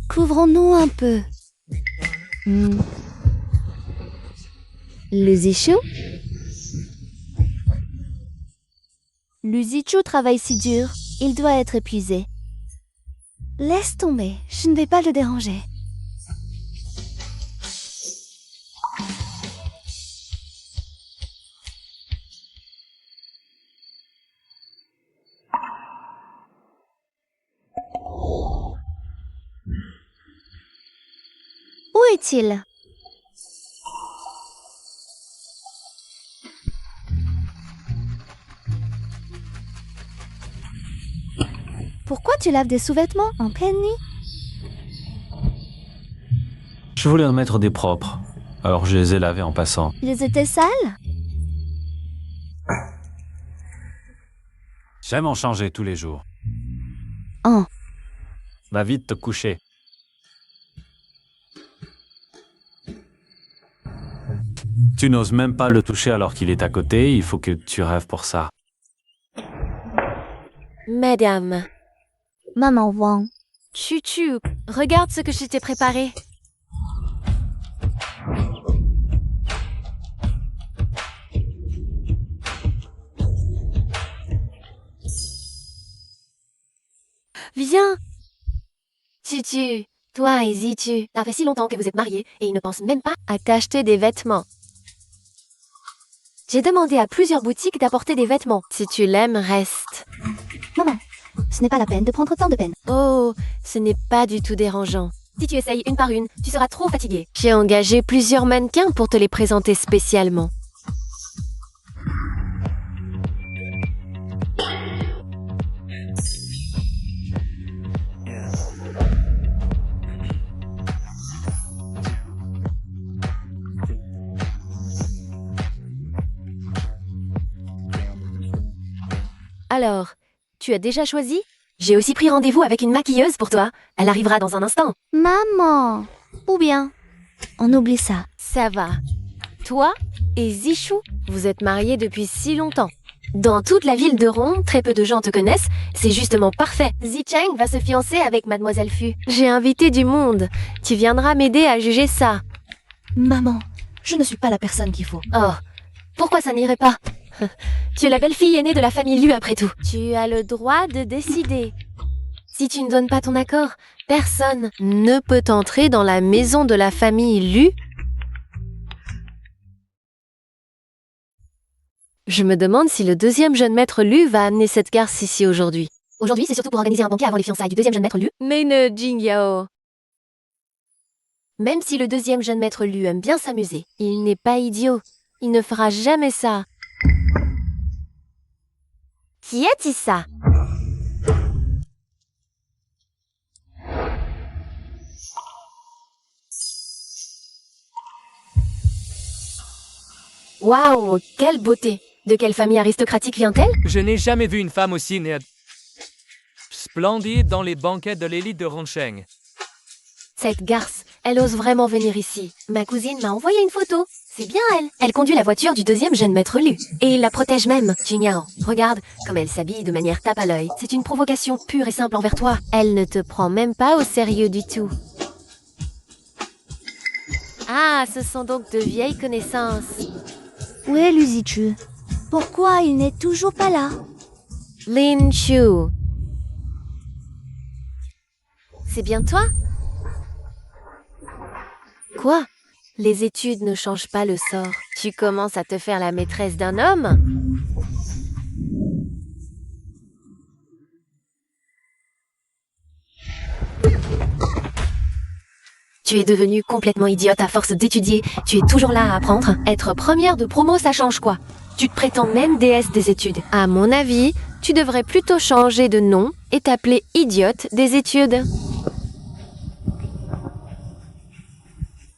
S1: Couvrons-nous un peu. Le Zichou? Le Zichou travaille si dur, il doit être épuisé. Laisse tomber, je ne vais pas le déranger. Où est-il? Pourquoi tu laves des sous-vêtements en pleine nuit?
S5: Je voulais en mettre des propres, alors je les ai lavés en passant.
S1: Ils étaient sales?
S5: J'aime en changer tous les jours.
S1: Oh,
S5: Va vite te coucher. Tu n'oses même pas le toucher alors qu'il est à côté, il faut que tu rêves pour ça.
S4: Madame,
S1: maman Wang.
S4: Chuchu, regarde ce que je t'ai préparé. Viens. Chuchu, toi et Zichu, ça fait si longtemps que vous êtes mariés et ils ne pensent même pas à t'acheter des vêtements. J'ai demandé à plusieurs boutiques d'apporter des vêtements. Si tu l'aimes, reste.
S1: Maman, ce n'est pas la peine de prendre tant de peine.
S4: Oh, ce n'est pas du tout dérangeant. Si tu essayes une par une, tu seras trop fatigué. J'ai engagé plusieurs mannequins pour te les présenter spécialement. Alors, tu as déjà choisi? J'ai aussi pris rendez-vous avec une maquilleuse pour toi. Elle arrivera dans un instant.
S1: Maman! Ou bien, on oublie ça.
S4: Ça va. Toi et Zichou, vous êtes mariés depuis si longtemps. Dans toute la ville de Ron, très peu de gens te connaissent. C'est justement parfait. Zicheng va se fiancer avec Mademoiselle Fu. J'ai invité du monde. Tu viendras m'aider à juger ça.
S1: Maman, je ne suis pas la personne qu'il faut.
S4: Oh, pourquoi ça n'irait pas? Tu es la belle-fille aînée de la famille Lu après tout. Tu as le droit de décider. Si tu ne donnes pas ton accord, personne ne peut entrer dans la maison de la famille Lu. Je me demande si le deuxième jeune maître Lu va amener cette garce ici aujourd'hui. Aujourd'hui, c'est surtout pour organiser un banquet avant les fiançailles du deuxième jeune maître Lu. Mais ne Jingyao. Même si le deuxième jeune maître Lu aime bien s'amuser, il n'est pas idiot. Il ne fera jamais ça. Qui est-il ça? Waouh, quelle beauté! De quelle famille aristocratique vient-elle?
S2: Je n'ai jamais vu une femme aussi splendide dans les banquets de l'élite de Ronsheng.
S4: Cette garce, elle ose vraiment venir ici. Ma cousine m'a envoyé une photo. C'est bien elle. Elle conduit la voiture du deuxième jeune maître Lu. Et il la protège même. Jingyao, regarde comme elle s'habille de manière tape à l'œil. C'est une provocation pure et simple envers toi. Elle ne te prend même pas au sérieux du tout. Ah, ce sont donc de vieilles connaissances.
S1: Où est Lu Zichu? Pourquoi il n'est toujours pas là?
S4: Lin Chu. C'est bien toi? Quoi? Les études ne changent pas le sort. Tu commences à te faire la maîtresse d'un homme? Tu es devenue complètement idiote à force d'étudier. Tu es toujours là à apprendre. Être première de promo, ça change quoi? Tu te prétends même déesse des études. À mon avis, tu devrais plutôt changer de nom et t'appeler idiote des études.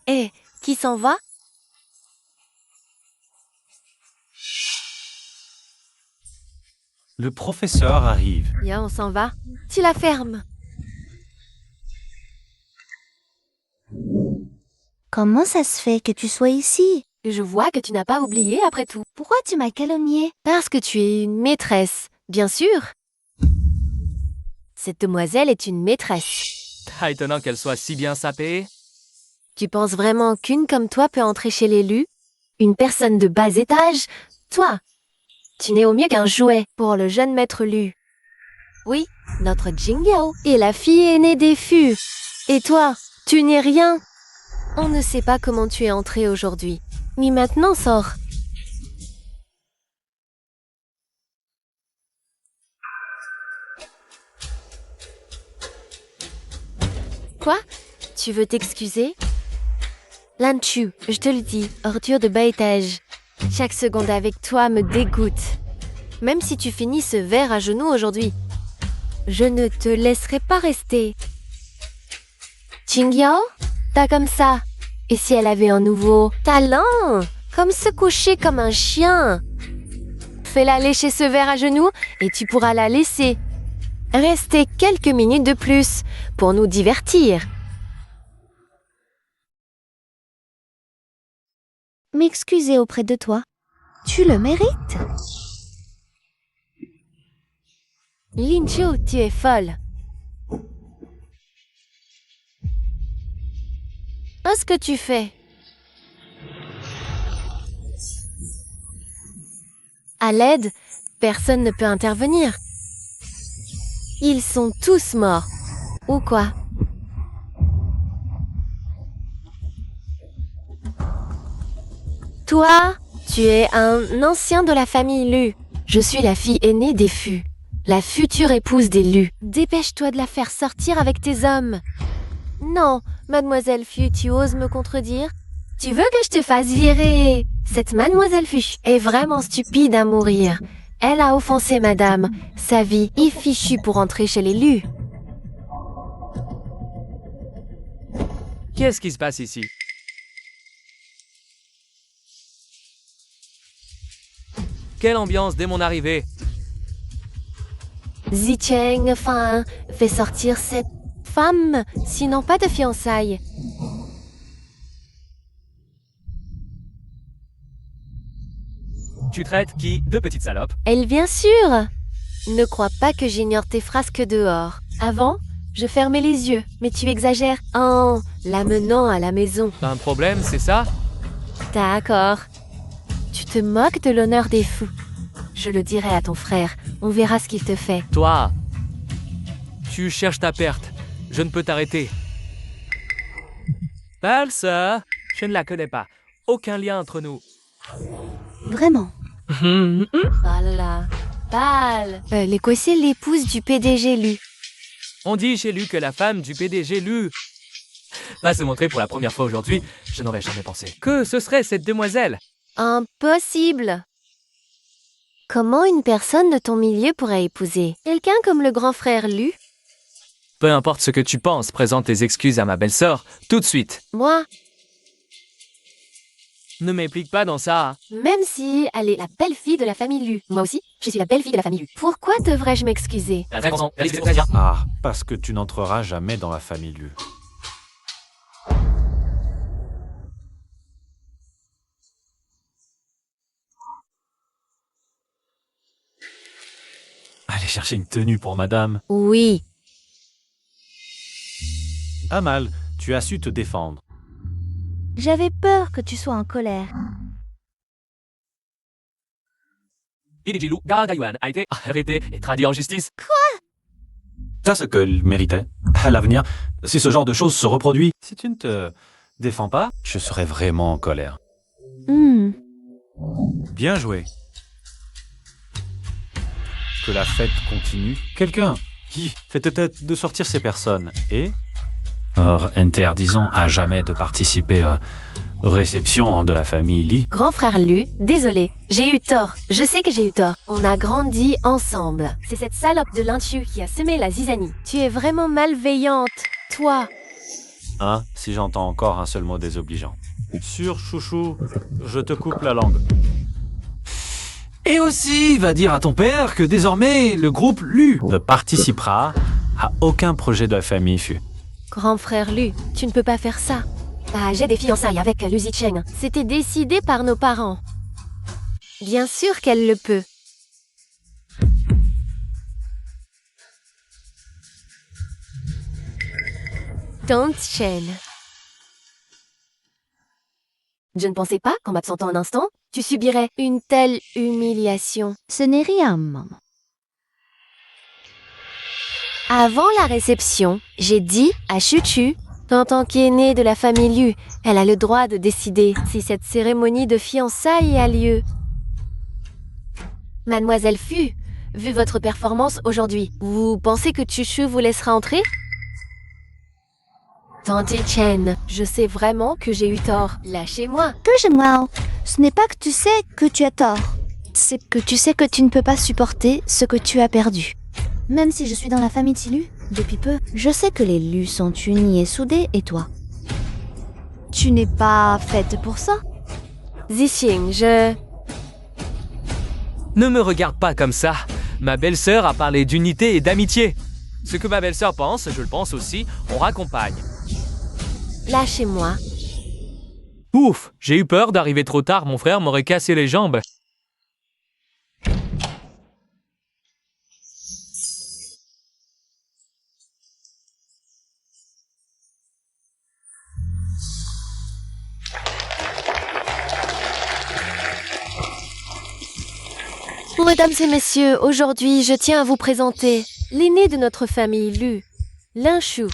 S4: Eh, qui s'en va?
S5: Le professeur arrive.
S4: Bien, on s'en va. Tu la fermes.
S1: Comment ça se fait que tu sois ici?
S4: Je vois que tu n'as pas oublié après tout.
S1: Pourquoi tu m'as calomnié?
S4: Parce que tu es une maîtresse, bien sûr. Cette demoiselle est une maîtresse.
S2: Pas étonnant qu'elle soit si bien sapée.
S4: Tu penses vraiment qu'une comme toi peut entrer chez l'élu? Une personne de bas étage? Toi, tu n'es au mieux qu'un jouet pour le jeune maître Lu. Oui, notre Jingyao est la fille aînée des Fu. Et toi, tu n'es rien. On ne sait pas comment tu es entré aujourd'hui. Mais maintenant, sors. Quoi? Tu veux t'excuser? Lan Chu, je te le dis, ordure de bas étage. Chaque seconde avec toi me dégoûte. Même si tu finis ce verre à genoux aujourd'hui. Je ne te laisserai pas rester. Jingyao? T'as comme ça. Et si elle avait un nouveau talent? Comme se coucher comme un chien. Fais-la lécher ce verre à genoux et tu pourras la laisser. Rester quelques minutes de plus pour nous divertir.
S1: M'excuser auprès de toi. Tu le mérites.
S4: Lin Chu, tu es folle. Qu'est-ce que tu fais? À l'aide, personne ne peut intervenir. Ils sont tous morts. Ou quoi? Toi, tu es un ancien de la famille Lu. Je suis la fille aînée des Fu, la future épouse des Lu. Dépêche-toi de la faire sortir avec tes hommes. Non, mademoiselle Fu, tu oses me contredire? Tu veux que je te fasse virer? Cette mademoiselle Fu est vraiment stupide à mourir. Elle a offensé madame. Sa vie est fichue pour entrer chez les Lu.
S2: Qu'est-ce qui se passe ici? Quelle ambiance dès mon arrivée?
S4: Zicheng, enfin, fais sortir cette femme, sinon pas de fiançailles.
S2: Tu traites qui de petite salope?
S4: Elle, bien sûr. Ne crois pas que j'ignore tes frasques dehors. Avant, je fermais les yeux, mais tu exagères en l'amenant à la maison.
S2: T'as un problème, c'est ça?
S4: D'accord. Tu te moques de l'honneur des fous. Je le dirai à ton frère. On verra ce qu'il te fait.
S2: Toi, tu cherches ta perte. Je ne peux t'arrêter. Balsa, je ne la connais pas. Aucun lien entre nous.
S1: Vraiment.
S4: Voilà. Pâle. Les quoi, c'est l'épouse du PDG Lu.
S2: On dit chez Lu que la femme du PDG Lu va se montrer pour la première fois aujourd'hui. Je n'aurais jamais pensé que ce serait cette demoiselle.
S4: Impossible. Comment une personne de ton milieu pourrait épouser quelqu'un comme le grand frère Lu?
S2: Peu importe ce que tu penses, présente tes excuses à ma belle-sœur tout de suite.
S4: Moi,
S2: Ne m'implique pas dans ça.
S4: même si elle est la belle-fille de la famille Lu. Moi aussi, je suis la belle-fille de la famille Lu. Pourquoi devrais-je m'excuser?
S5: Ah, parce que tu n'entreras jamais dans la famille Lu. Allez chercher une tenue pour madame.
S1: J'avais peur que tu sois en colère.
S2: Billy Garagayuan a été arrêté et traduit en justice.
S5: T'as ce qu'elle méritait. À l'avenir, si ce genre de choses se reproduit, si tu ne te défends pas, je serai vraiment en colère. Bien joué. Que la fête continue. Quelqu'un qui fait peut-être de sortir ces personnes et... Or, interdisons à jamais de participer aux réceptions de la famille Lee.
S4: Grand frère Lu, désolé, j'ai eu tort. Je sais que j'ai eu tort. On a grandi ensemble. C'est cette salope de Linchu qui a semé la zizanie. Tu es vraiment malveillante, toi.
S5: Hein, si j'entends encore un seul mot désobligeant. Sur chouchou, je te coupe la langue.
S6: Et aussi, va dire à ton père que désormais, le groupe Lu
S5: Ne participera à aucun projet de la famille Fu.
S4: Grand frère Lu, tu ne peux pas faire ça. Ah, j'ai des fiançailles avec Lu Zicheng. C'était décidé par nos parents. Bien sûr qu'elle le peut. Don't Chen. Je ne pensais pas qu'en m'absentant un instant, tu subirais une telle humiliation.
S1: Ce n'est rien, maman.
S4: Avant la réception, j'ai dit à Chuchu, en tant qu'aînée de la famille Lu, elle a le droit de décider si cette cérémonie de fiançailles a lieu. Mademoiselle Fu, vu votre performance aujourd'hui, vous pensez que Chuchu vous laissera entrer? Tante Chen, je sais vraiment que j'ai eu tort. Lâchez-moi.
S1: Que moi. Ce n'est pas que tu sais que tu as tort. C'est que tu sais que tu ne peux pas supporter ce que tu as perdu. Même si je suis dans la famille Tilu, depuis peu, je sais que les Lus sont unis et soudés, et toi? Tu n'es pas faite pour ça?
S4: Zixing, je...
S2: Ne me regarde pas comme ça. Ma belle-sœur a parlé d'unité et d'amitié. Ce que ma belle-sœur pense, je le pense aussi, on raccompagne.
S4: Lâchez-moi.
S2: Ouf, j'ai eu peur d'arriver trop tard, mon frère m'aurait cassé les jambes.
S4: Mesdames et messieurs, aujourd'hui, je tiens à vous présenter l'aîné de notre famille Lu, Linchu.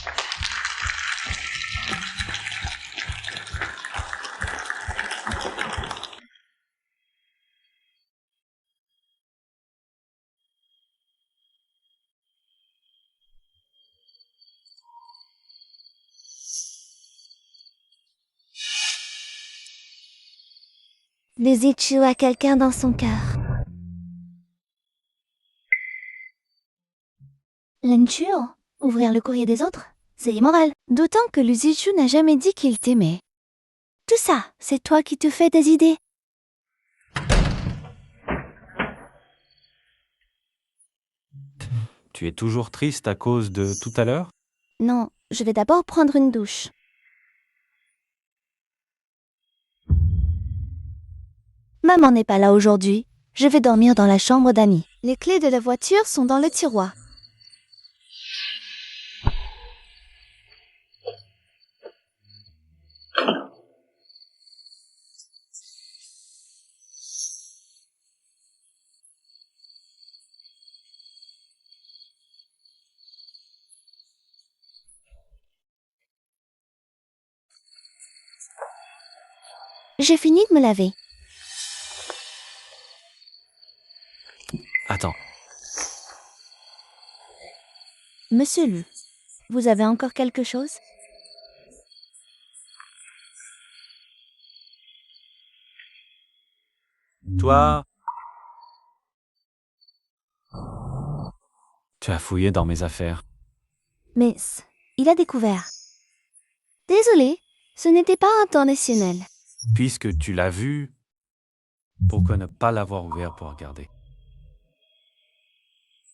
S1: Le Zichu a quelqu'un dans son cœur. Linchu, ouvrir le courrier des autres, c'est immoral. D'autant que le Zichu n'a jamais dit qu'il t'aimait. Tout ça, c'est toi qui te fais des idées.
S5: Tu es toujours triste à cause de tout à l'heure?
S1: Non, je vais d'abord prendre une douche. Maman n'est pas là aujourd'hui. Je vais dormir dans la chambre d'Annie. Les clés de la voiture sont dans le tiroir. J'ai fini de me laver.
S5: Attends,
S1: Monsieur Lu, vous avez encore quelque chose?
S5: toi... Tu as fouillé dans mes affaires.
S1: Miss, il a découvert. Désolé, ce n'était pas intentionnel.
S5: Puisque tu l'as vu, pourquoi ne pas l'avoir ouvert pour regarder?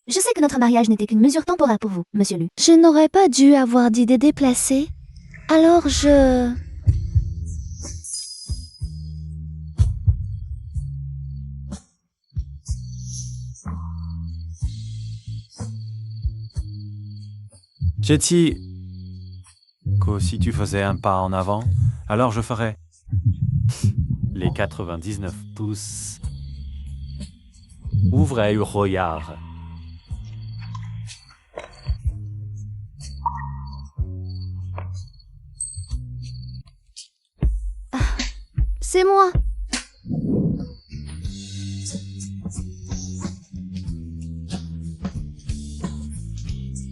S1: Je sais que notre mariage n'était qu'une mesure temporaire pour vous, monsieur Lu. Je n'aurais pas dû avoir d'idées déplacées. Alors je...
S5: Jetty, que si tu faisais un pas en avant, Alors je ferai les 99 pouces. Ouvrez le regard.
S1: C'est moi.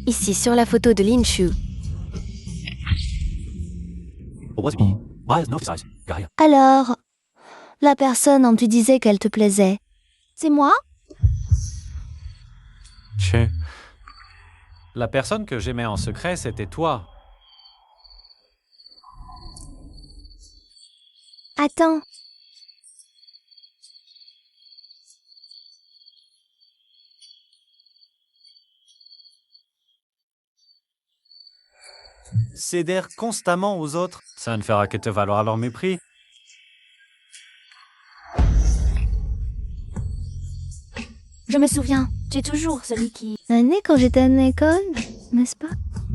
S4: Ici, sur la photo de Lin Shu.
S1: Alors, la personne dont tu disais qu'elle te plaisait, c'est moi?
S5: Tchè. La personne que j'aimais en secret, c'était toi.
S1: Attends.
S5: Céder constamment aux autres, ça ne fera que te valoir leur mépris.
S1: Je me souviens, tu es toujours celui qui... Né quand j'étais à l'école, n'est-ce pas?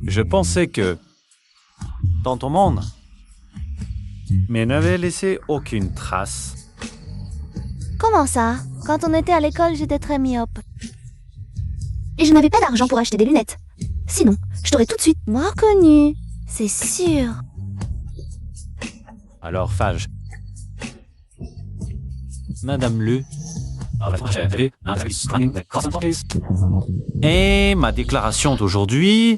S5: Je pensais que, dans ton monde, mais n'avait laissé aucune trace.
S1: Comment ça? Quand on était à l'école, j'étais très myope. Et je n'avais pas d'argent pour acheter des lunettes. Sinon, je t'aurais tout de suite reconnu. C'est sûr.
S5: Alors, Fage. Madame Lu. Et ma déclaration d'aujourd'hui.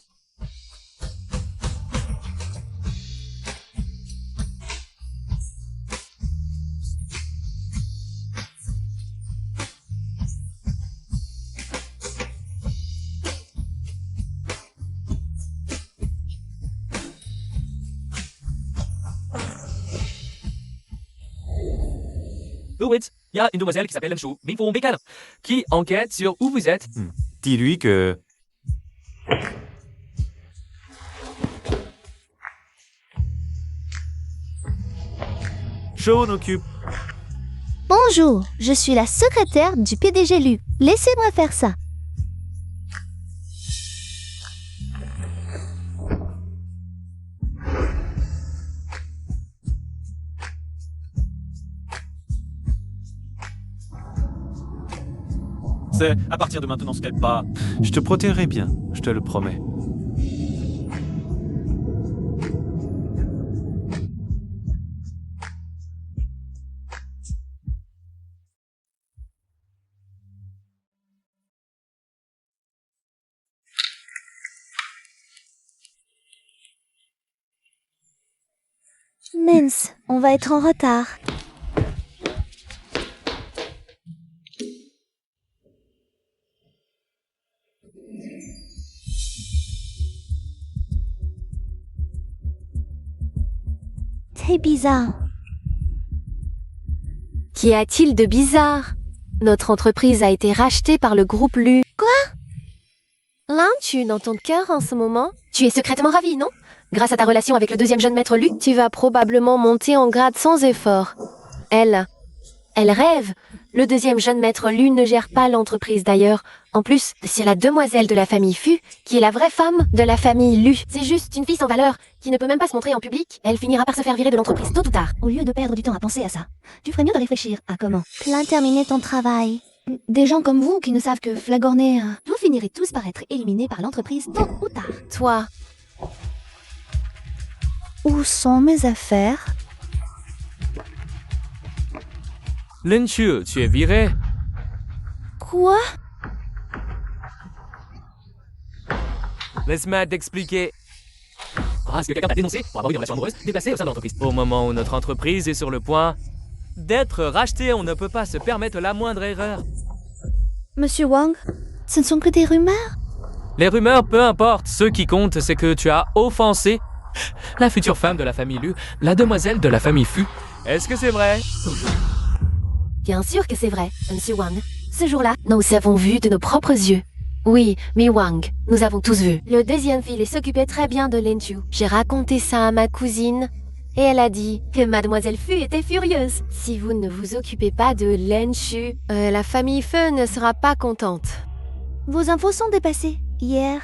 S2: Louis, il y a une demoiselle qui s'appelle Lin Shu, Mingfong Bekan, qui enquête sur où vous êtes.
S5: Dis-lui que... Je m'en occupe.
S1: Bonjour, je suis la secrétaire du PDG Lu. Laissez-moi faire ça.
S5: C'est à partir de maintenant ce qu'elle pas. Je te protégerai bien, je te le promets.
S1: Mince, on va être en retard. C'est bizarre.
S4: Qu'y a-t-il de bizarre? Notre entreprise a été rachetée par le groupe Lu. Quoi? Lin Shu dans ton cœur en ce moment? Tu es secrètement ravie, non? Grâce à ta relation avec le deuxième jeune maître Lu, tu vas probablement monter en grade sans effort. Elle rêve. Le deuxième jeune maître Lu ne gère pas l'entreprise d'ailleurs. En plus, c'est la demoiselle de la famille Fu qui est la vraie femme de la famille Lu. C'est juste une fille sans valeur qui ne peut même pas se montrer en public. Elle finira par se faire virer de l'entreprise tôt ou tard.
S1: Au lieu de perdre du temps à penser à ça, tu ferais mieux de réfléchir à comment plein terminer ton travail. Des gens comme vous qui ne savent que flagorner, vous finirez tous par être éliminés par l'entreprise tôt ou tard.
S4: Toi,
S1: Où sont mes affaires?
S2: Lin Shu, tu es viré.
S1: Quoi?
S2: Laisse-moi t'expliquer. Ah, est-ce que quelqu'un t'a dénoncé pour avoir eu une relation amoureuse déplacée au sein de l'entreprise? Au moment où notre entreprise est sur le point d'être rachetée, on ne peut pas se permettre la moindre erreur.
S1: Monsieur Wang, ce ne sont que des rumeurs?
S2: Les rumeurs, peu importe. Ce qui compte, c'est que tu as offensé la future femme de la famille Lu, la demoiselle de la famille Fu. Est-ce que c'est vrai?
S4: bien sûr que c'est vrai, Monsieur Wang. Ce jour-là, nous avons vu de nos propres yeux. Oui, Mi Wang, nous avons tous vu. Le deuxième fil s'occupait très bien de Lin Shu. J'ai raconté ça à ma cousine et elle a dit que Mademoiselle Fu était furieuse. Si vous ne vous occupez pas de Lin Shu, la famille Fu ne sera pas contente.
S1: Vos infos sont dépassées. Hier,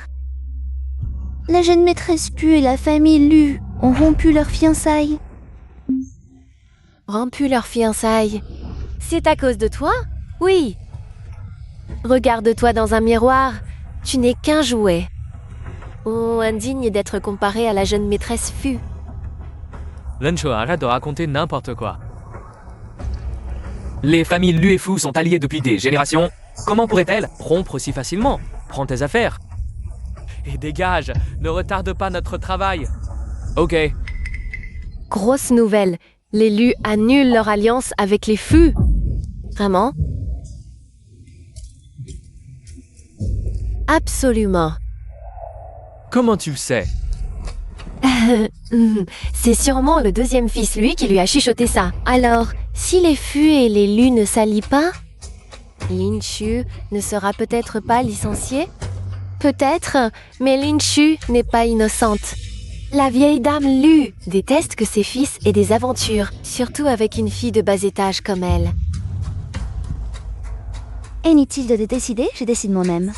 S1: la jeune maîtresse Pu et la famille Lu ont rompu leur fiançailles.
S4: rompu leur fiançailles. C'est à cause de toi? Oui. Regarde-toi dans un miroir. Tu n'es qu'un jouet. Oh, indigne d'être comparé à la jeune maîtresse Fu.
S2: Lencho, arrête de raconter n'importe quoi. Les familles Lu et Fu sont alliées depuis des générations. Comment pourrait-elle rompre aussi facilement? Prends tes affaires. Et dégage, ne retarde pas notre travail. Ok.
S4: Grosse nouvelle. Les Lu annulent leur alliance avec les Fu. Vraiment? Absolument.
S2: Comment tu le sais?
S4: C'est sûrement le deuxième fils, lui, qui lui a chuchoté ça. Alors, si les Fu et les Lu ne s'allient pas, Lin Chu ne sera peut-être pas licenciée? Peut-être, mais Lin Chu n'est pas innocente. La vieille dame Lu déteste que ses fils aient des aventures, surtout avec une fille de bas étage comme elle.
S1: Inutile de décider, je décide moi-même.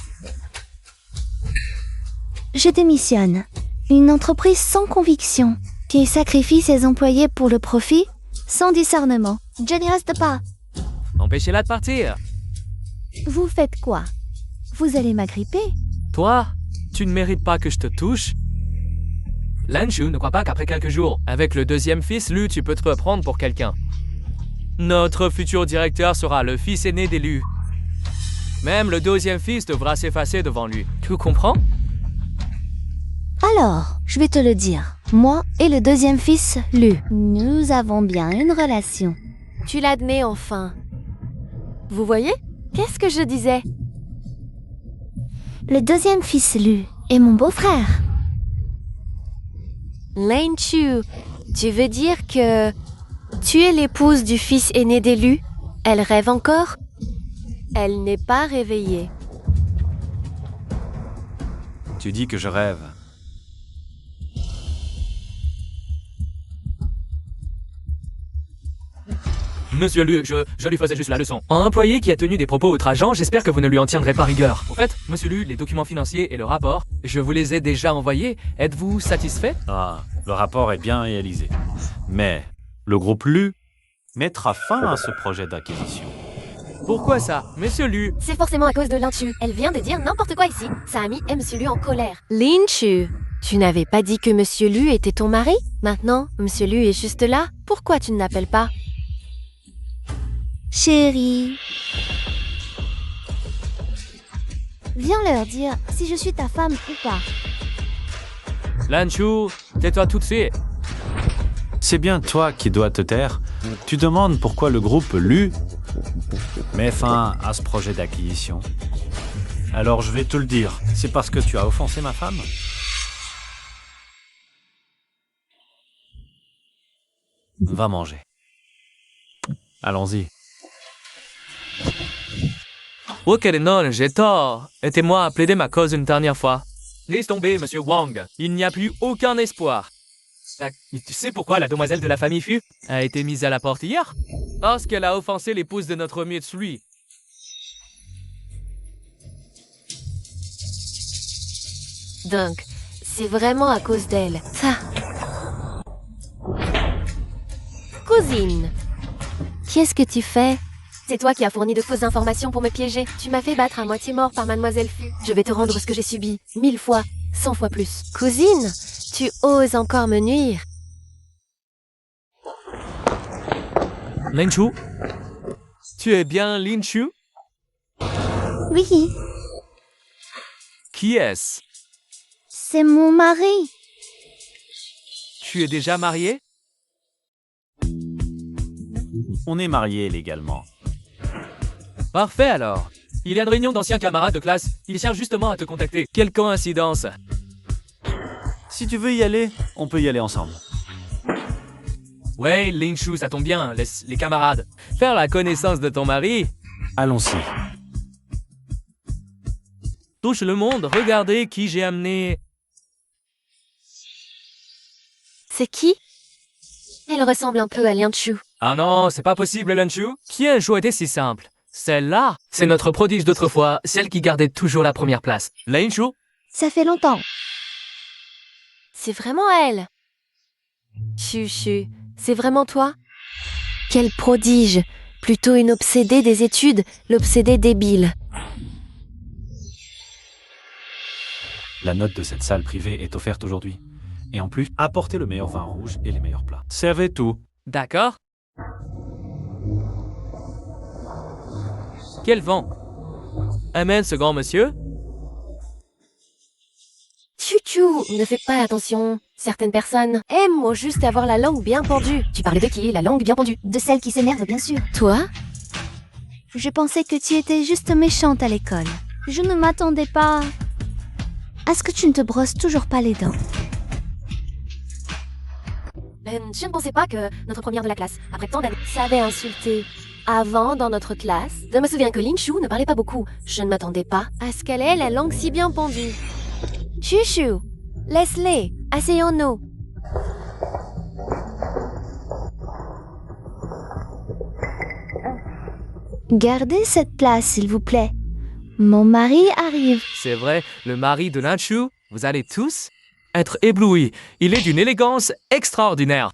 S1: Je démissionne. Une entreprise sans conviction, qui sacrifie ses employés pour le profit, sans discernement. Je n'y reste pas.
S2: Empêchez-la de partir.
S1: Vous faites quoi? Vous allez m'agripper?
S2: Toi, tu ne mérites pas que je te touche. Lanchu ne croit pas qu'après quelques jours, avec le deuxième fils Lu, tu peux te reprendre pour quelqu'un. Notre futur directeur sera le fils aîné des Lu. Même le deuxième fils devra s'effacer devant lui. Tu comprends?
S1: Alors, je vais te le dire. Moi et le deuxième fils, Lu, nous avons bien une relation.
S4: Tu l'admets enfin. Vous voyez? Qu'est-ce que je disais?
S1: Le deuxième fils, Lu, est mon beau-frère.
S4: Lin Chu, tu veux dire que tu es l'épouse du fils aîné des Lu? Elle rêve encore? Elle n'est pas réveillée.
S5: Tu dis que je rêve.
S2: Monsieur Lu, je lui faisais juste la leçon. Un employé qui a tenu des propos outrageants, j'espère que vous ne lui en tiendrez pas rigueur. Au fait, monsieur Lu, les documents financiers et le rapport, je vous les ai déjà envoyés. Êtes-vous satisfait?
S5: Ah, le rapport est bien réalisé. Mais le groupe Lu mettra fin à ce projet d'acquisition.
S2: Pourquoi ça, monsieur Lu?
S4: C'est forcément à cause de Lin Chu. Elle vient de dire n'importe quoi ici. Sa amie est Monsieur Lu en colère. Lin Chu, tu n'avais pas dit que Monsieur Lu était ton mari? Maintenant, Monsieur Lu est juste là. Pourquoi tu ne l'appelles pas?
S1: Chérie, viens leur dire si je suis ta femme ou pas.
S2: Lanchu, tais-toi tout de suite.
S5: C'est bien toi qui dois te taire. Tu demandes pourquoi le groupe Lu met fin à ce projet d'acquisition. Alors je vais te le dire. C'est parce que tu as offensé ma femme? Va manger. Allons-y.
S2: Ok, non, j'ai tort. Aidez-moi à plaider ma cause une dernière fois. Laisse tomber, monsieur Wang. Il n'y a plus aucun espoir. Tu sais pourquoi la demoiselle de la famille Fu a été mise à la porte hier? Parce qu'elle a offensé l'épouse de notre Mitsui.
S4: Donc, c'est vraiment à cause d'elle. Ça. Cousine, qu'est-ce que tu fais? C'est toi qui as fourni de fausses informations pour me piéger. Tu m'as fait battre à moitié mort par Mademoiselle Fu. Je vais te rendre ce que j'ai subi. 1000 fois, 100 fois plus. Cousine, tu oses encore me nuire.
S2: Lanchu? Tu es bien Lanchu?
S1: Oui,
S2: Qui est-ce?
S1: c'est mon mari.
S2: Tu es déjà marié?
S5: On est mariés légalement.
S2: Parfait alors. Il y a une réunion d'anciens camarades de classe. Ils cherchent justement à te contacter. Quelle coïncidence.
S5: Si tu veux y aller, on peut y aller ensemble.
S2: Ouais, Lanchu, ça tombe bien, les camarades. Faire la connaissance de ton mari.
S5: Allons-y.
S2: Touche le monde, regardez qui j'ai amené.
S4: C'est qui? Elle ressemble un peu à Lin Chu.
S2: Ah non, c'est pas possible, Lanchu. Qui a un choix était si simple? Celle-là, c'est notre prodige d'autrefois, celle qui gardait toujours la première place. Lanchu?
S1: Ça fait longtemps.
S4: C'est vraiment elle. Chu, c'est vraiment toi? Quel prodige! Plutôt une obsédée des études, l'obsédée débile.
S5: La note de cette salle privée est offerte aujourd'hui. Et en plus, apportez le meilleur vin rouge et les meilleurs plats. Servez tout.
S2: D'accord. Quel vent! Amène ce grand monsieur.
S4: Chouchou, ne fais pas attention. Certaines personnes aiment au juste avoir la langue bien pendue. Tu parlais de qui, la langue bien pendue?
S3: De celle qui s'énerve, bien sûr.
S4: Toi?
S1: Je pensais que tu étais juste méchante à l'école. Je ne m'attendais pas à ce que tu ne te brosses toujours pas les dents.
S4: Je ne pensais pas que notre première de la classe, après tant d'années, savait insulter. Avant, dans notre classe, je me souviens que Lin Shu ne parlait pas beaucoup. Je ne m'attendais pas à ce qu'elle ait la langue si bien pendue. Chouchou, laisse-les, asseyons-nous.
S1: Gardez cette place, s'il vous plaît. Mon mari arrive.
S2: C'est vrai, le mari de Lanchu, vous allez tous être éblouis. Il est d'une élégance extraordinaire.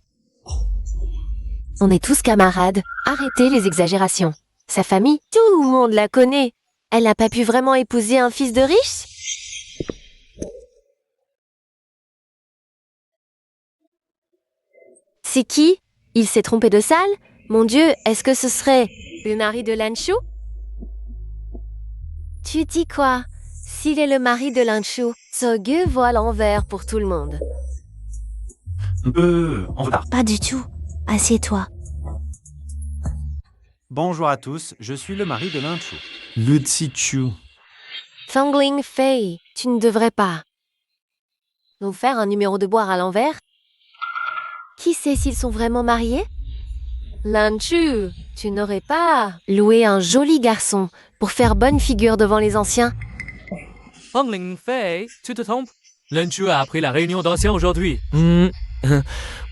S4: On est tous camarades. Arrêtez les exagérations. Sa famille, tout le monde la connaît. Elle n'a pas pu vraiment épouser un fils de riche? C'est qui? Il s'est trompé de salle? Mon Dieu, est-ce que ce serait le mari de Lanchu? Tu dis quoi? S'il est le mari de Lanchu, ce gueux voit l'envers pour tout le monde.
S5: En retard.
S1: Pas du tout. Assieds-toi.
S7: Bonjour à tous, je suis le mari de Lanchu.
S5: Le Tsichu.
S4: Fangling Fei, tu ne devrais pas nous faire un numéro de boire à l'envers? Qui sait s'ils sont vraiment mariés? Lanchu, tu n'aurais pas loué un joli garçon pour faire bonne figure devant les anciens?
S2: Fangling Fei, tu te trompes? Lanchu a appris la réunion d'anciens aujourd'hui.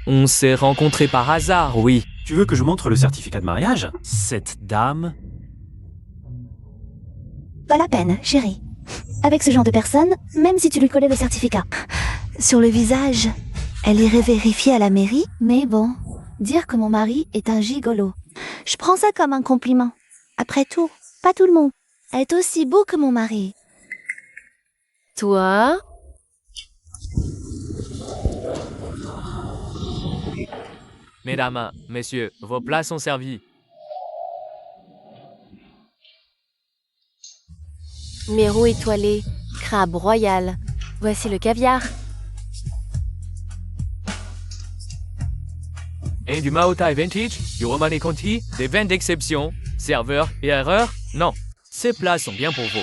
S2: On s'est rencontrés par hasard, oui.
S5: Tu veux que je montre le certificat de mariage? Cette dame...
S3: Pas la peine, chérie. Avec ce genre de personne, même si tu lui collais le certificat.
S1: Sur le visage, elle irait vérifier à la mairie, mais bon, dire que mon mari est un gigolo. Je prends ça comme un compliment. Après tout, pas tout le monde est aussi beau que mon mari.
S4: Toi?
S2: Mesdames, messieurs, vos plats sont servis.
S4: Mérou étoilé, crabe royal. Voici le caviar.
S2: Et du Mao Tai Vintage, du Romane Conti, des vins d'exception, serveur et erreur? Non, ces plats sont bien pour vous.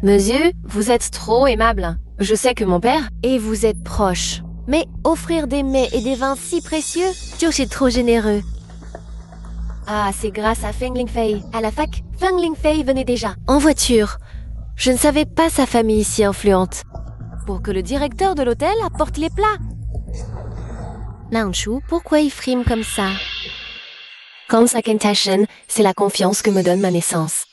S4: Monsieur, vous êtes trop aimable. Je sais que mon père et vous êtes proches. Mais offrir des mets et des vins si précieux, Josh est trop généreux. Ah, c'est grâce à Feng Lingfei. À la fac, Feng Lingfei venait déjà. En voiture. Je ne savais pas sa famille si influente. Pour que le directeur de l'hôtel apporte les plats. Lanchu, pourquoi il frime comme ça? Konsakentashen, c'est la confiance que me donne ma naissance.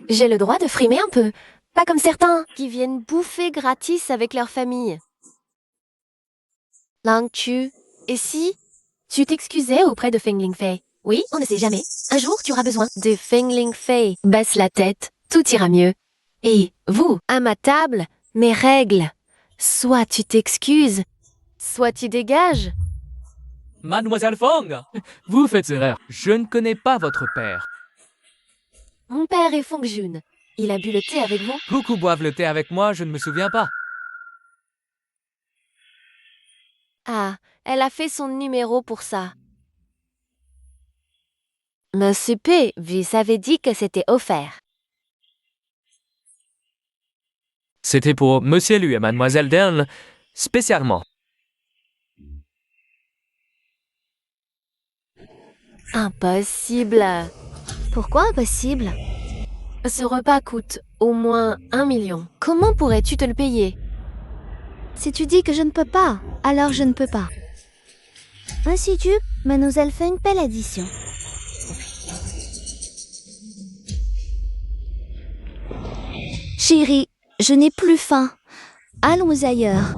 S4: J'ai le droit de frimer un peu. Pas comme certains qui viennent bouffer gratis avec leur famille. Lanchu, et si tu t'excusais auprès de Feng Lingfei? Oui, on ne sait jamais. Un jour, tu auras besoin de Feng Lingfei. Baisse la tête, tout ira mieux. Et vous, à ma table, mes règles. Soit tu t'excuses, soit tu dégages.
S2: Mademoiselle Fong, vous faites erreur. Je ne connais pas votre père.
S4: Mon père est Fong Jun. Il a bu le thé avec vous?
S2: Beaucoup boivent le thé avec moi, je ne me souviens pas.
S4: Ah, elle a fait son numéro pour ça. Monsieur P, vous avez dit que c'était offert.
S2: C'était pour Monsieur Lu et Mademoiselle Dern, spécialement.
S4: Impossible.
S1: Pourquoi impossible?
S4: Ce repas coûte au moins 1 million. Comment pourrais-tu te le payer?
S1: Si tu dis que je ne peux pas, alors je ne peux pas. Ainsi tu, mademoiselle fait une belle addition. Chérie, je n'ai plus faim. Allons ailleurs.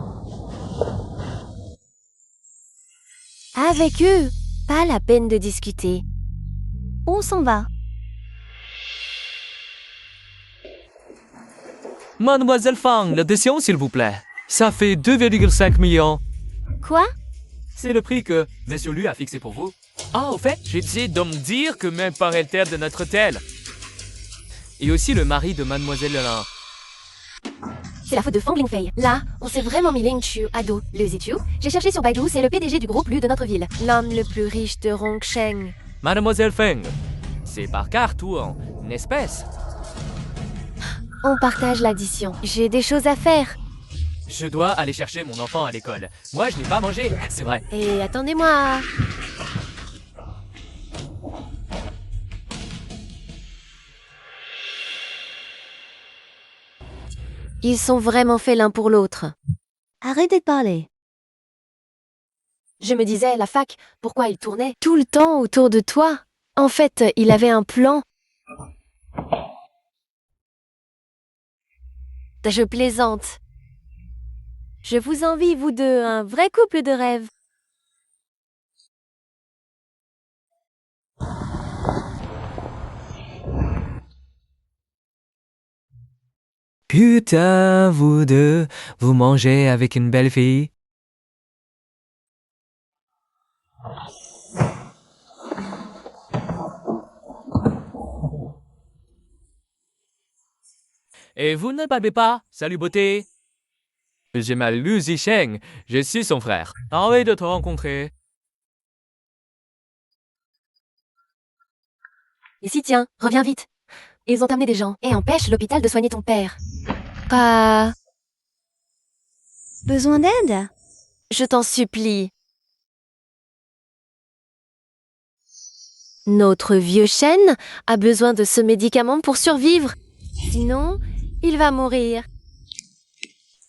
S4: Avec eux, pas la peine de discuter.
S1: On s'en va.
S2: Mademoiselle Fang, l'addition, s'il vous plaît. Ça fait 2,5 millions.
S1: Quoi?
S2: C'est le prix que Monsieur Lu a fixé pour vous. Ah, au fait, j'ai dit de me dire que même parent-terre de notre hôtel. Et aussi le mari de Mademoiselle Lelin.
S4: C'est la faute de Fang Lingfei. Là, on s'est vraiment mis Ling Chu à dos. Le Zichu, j'ai cherché sur Baidu, c'est le PDG du groupe Lu de notre ville. L'homme le plus riche de Rongsheng.
S2: Mademoiselle Feng, c'est par carte ou en espèces?
S4: On partage l'addition. J'ai des choses à faire.
S2: Je dois aller chercher mon enfant à l'école. Moi, je n'ai pas mangé, c'est vrai.
S4: Et attendez-moi. Ils sont vraiment faits l'un pour l'autre.
S1: Arrêtez de parler.
S4: Je me disais, la fac, pourquoi il tournait tout le temps autour de toi? En fait, il avait un plan. Je plaisante. Je vous envie, vous deux, un vrai couple de rêve.
S2: Putain, vous deux, vous mangez avec une belle fille? Et vous ne parlez pas? Salut beauté! J'ai ma Lu Zisheng, je suis son frère. Envie de te rencontrer.
S4: Ici, tiens, reviens vite. Ils ont amené des gens et empêchent l'hôpital de soigner ton père. Pas...
S1: Besoin d'aide?
S4: Je t'en supplie. Notre vieux chêne a besoin de ce médicament pour survivre. Sinon, il va mourir.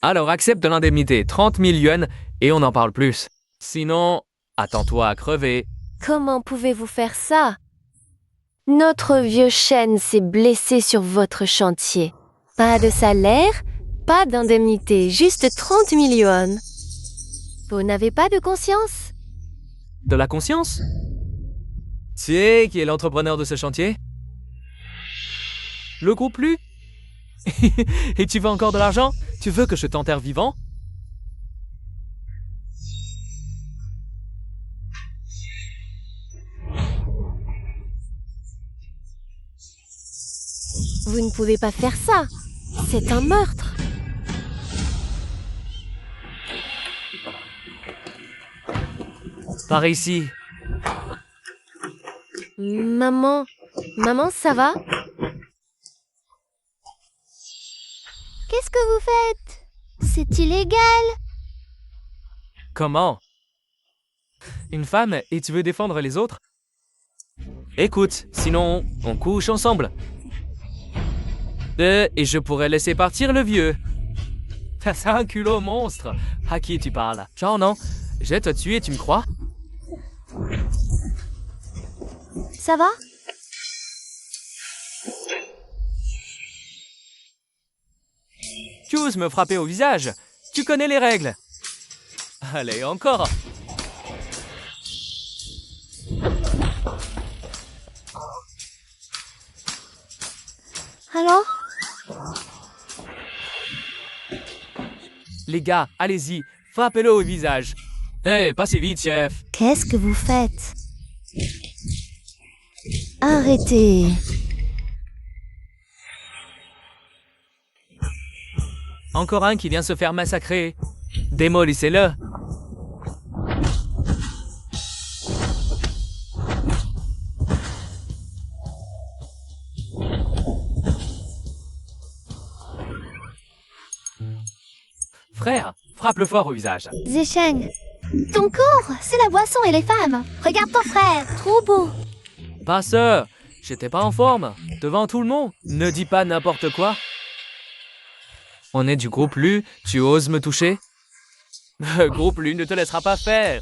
S2: Alors accepte l'indemnité, 30 000 yuan, et on n'en parle plus. Sinon, attends-toi à crever.
S4: Comment pouvez-vous faire ça? Notre vieux chêne s'est blessé sur votre chantier. Pas de salaire, pas d'indemnité, juste 30 000 yuan. Vous n'avez pas de conscience?
S2: De la conscience? Tu sais qui est l'entrepreneur de ce chantier? Le groupe Lu? Et tu veux encore de l'argent? Tu veux que je t'enterre vivant?
S4: Vous ne pouvez pas faire ça. C'est un meurtre.
S2: Par ici.
S4: Maman, ça va?
S1: Qu'est-ce que vous faites? C'est illégal.
S2: Comment? Une femme et tu veux défendre les autres? Écoute, sinon, on couche ensemble. Et je pourrais laisser partir le vieux. C'est un culot monstre. À qui tu parles? Genre non, je vais te tuer, tu me crois?
S1: Ça va?
S2: Tu oses me frapper au visage? Tu connais les règles. Allez, encore.
S1: Alors?
S2: Les gars, allez-y, frappez-le au visage. Eh, passez vite, chef.
S1: Qu'est-ce que vous faites? Arrêtez.
S2: Encore un qui vient se faire massacrer. Démolissez-le. Frère, frappe-le fort au visage.
S1: Zisheng, ton corps, c'est la boisson et les femmes. Regarde ton frère, trop beau.
S2: Passeur, j'étais pas en forme. Devant tout le monde, ne dis pas n'importe quoi. On est du groupe Lu, tu oses me toucher? Le groupe Lu ne te laissera pas faire.